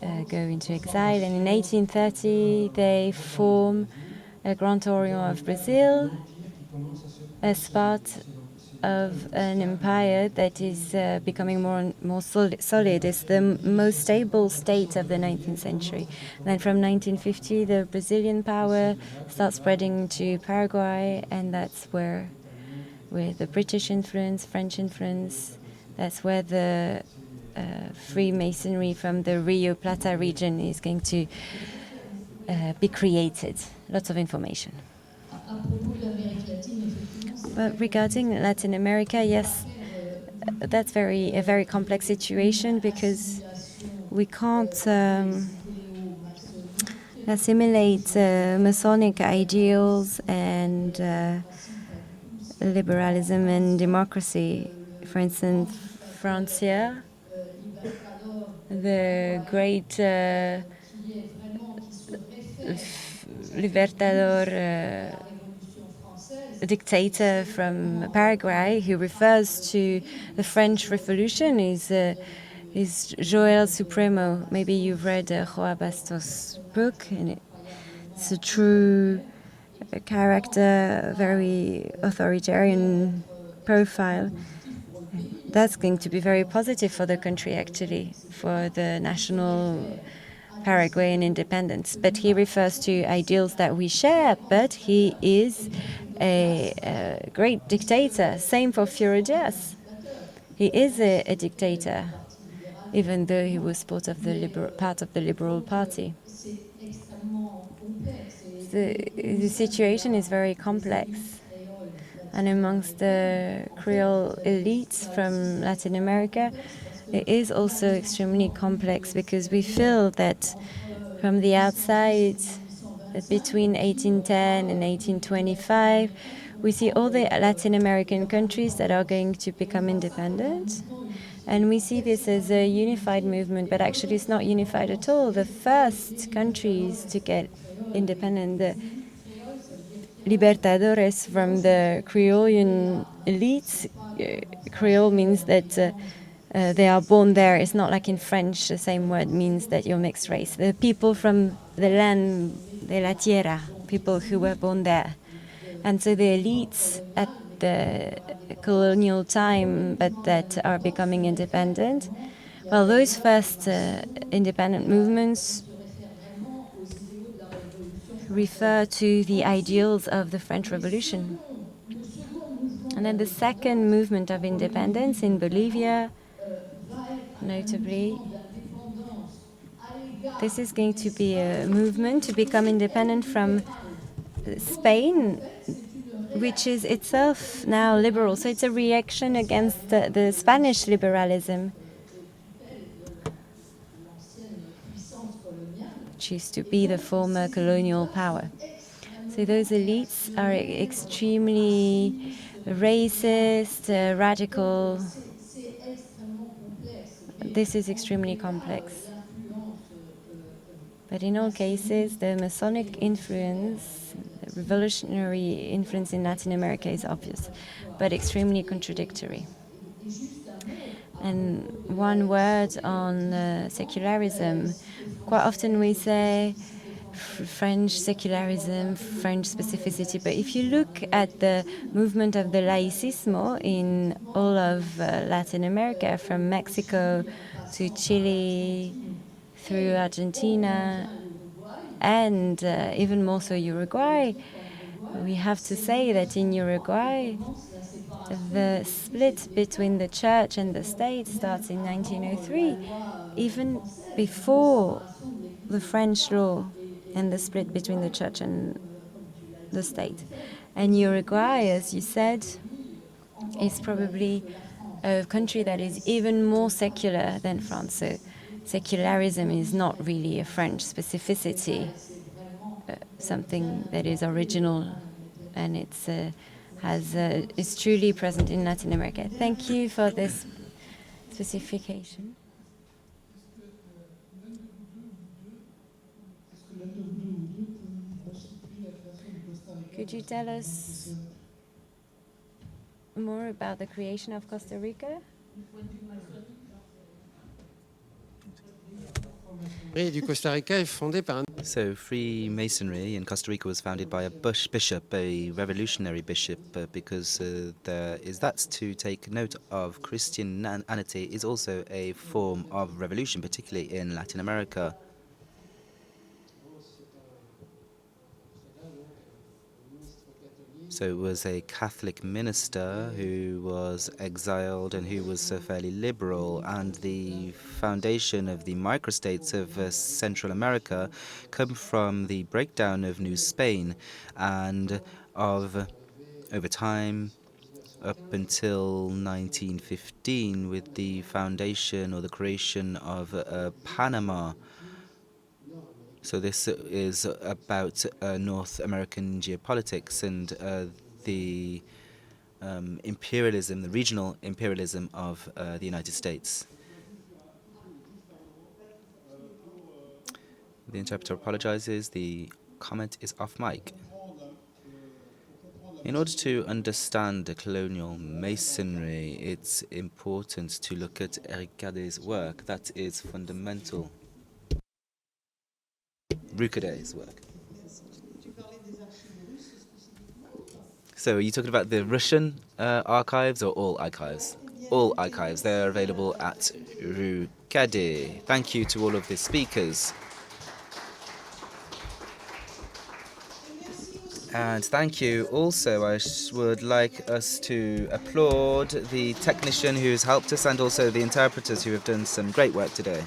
go into exile. And in 1830, they form a Grand Orient of Brazil as part of an empire that is becoming more and more solid. It's the most stable state of the 19th century. And then from 1950, the Brazilian power starts spreading to Paraguay, and that's where, with the British influence, French influence, that's where the Freemasonry from the Rio Plata region is going to be created. Lots of information. But regarding Latin America, yes, that's a very complex situation, because we can't assimilate Masonic ideals and liberalism and democracy. For instance, Francia, the great libertador dictator from Paraguay who refers to the French Revolution is Joel Supremo. Maybe you've read Joao Bastos' book, and it's a true character, very authoritarian profile. That's going to be very positive for the country, actually, for the national Paraguayan independence. But he refers to ideals that we share, but he is a great dictator. Same for Fiore Diaz. He is a dictator, even though he was part of the Liberal Party. The situation is very complex. And amongst the Creole elites from Latin America, it is also extremely complex because we feel that from the outside, that between 1810 and 1825, we see all the Latin American countries that are going to become independent. And we see this as a unified movement, but actually it's not unified at all. The first countries to get independent, the libertadores from the Creolean elites. Creole means that they are born there. It's not like in French, the same word means that you're mixed race. The people from the land de la tierra, people who were born there. And so the elites at the colonial time, but that are becoming independent, well, those first independent movements refer to the ideals of the French Revolution. And then the second movement of independence in Bolivia, notably, this is going to be a movement to become independent from Spain, which is itself now liberal. So it's a reaction against the Spanish liberalism, which used to be the former colonial power. So those elites are extremely racist, radical. This is extremely complex. But in all cases, the Masonic influence, the revolutionary influence in Latin America is obvious, but extremely contradictory. And one word on secularism. Quite often we say French secularism, French specificity, but if you look at the movement of the laicismo in all of Latin America, from Mexico to Chile, through Argentina, and even more so Uruguay, we have to say that in Uruguay, the split between the church and the state starts in 1903, even before the French law and the split between the church and the state. And Uruguay, as you said, is probably a country that is even more secular than France. So secularism is not really a French specificity, something that is original, and is truly present in Latin America. Thank you for this specification. Could you tell us more about the creation of Costa Rica? Du Costa Rica est fondé par un So Freemasonry in Costa Rica was founded by a bishop, a revolutionary bishop, because that's to take note of Christianity is also a form of revolution, particularly in Latin America. So it was a Catholic minister who was exiled and who was fairly liberal, and the foundation of the microstates of Central America come from the breakdown of New Spain and of, over time, up until 1915 with the foundation or the creation of Panama. So this is about North American geopolitics and the imperialism, the regional imperialism of the United States. The interpreter apologizes. The comment is off mic. In order to understand the colonial masonry, it's important to look at Eric Cadet's work. That is fundamental. Rucadet's work. So are you talking about the Russian archives or all archives? All archives. They're available at Rue Cadet. Thank you to all of the speakers. And thank you also. I would like us to applaud the technician who's helped us and also the interpreters who have done some great work today.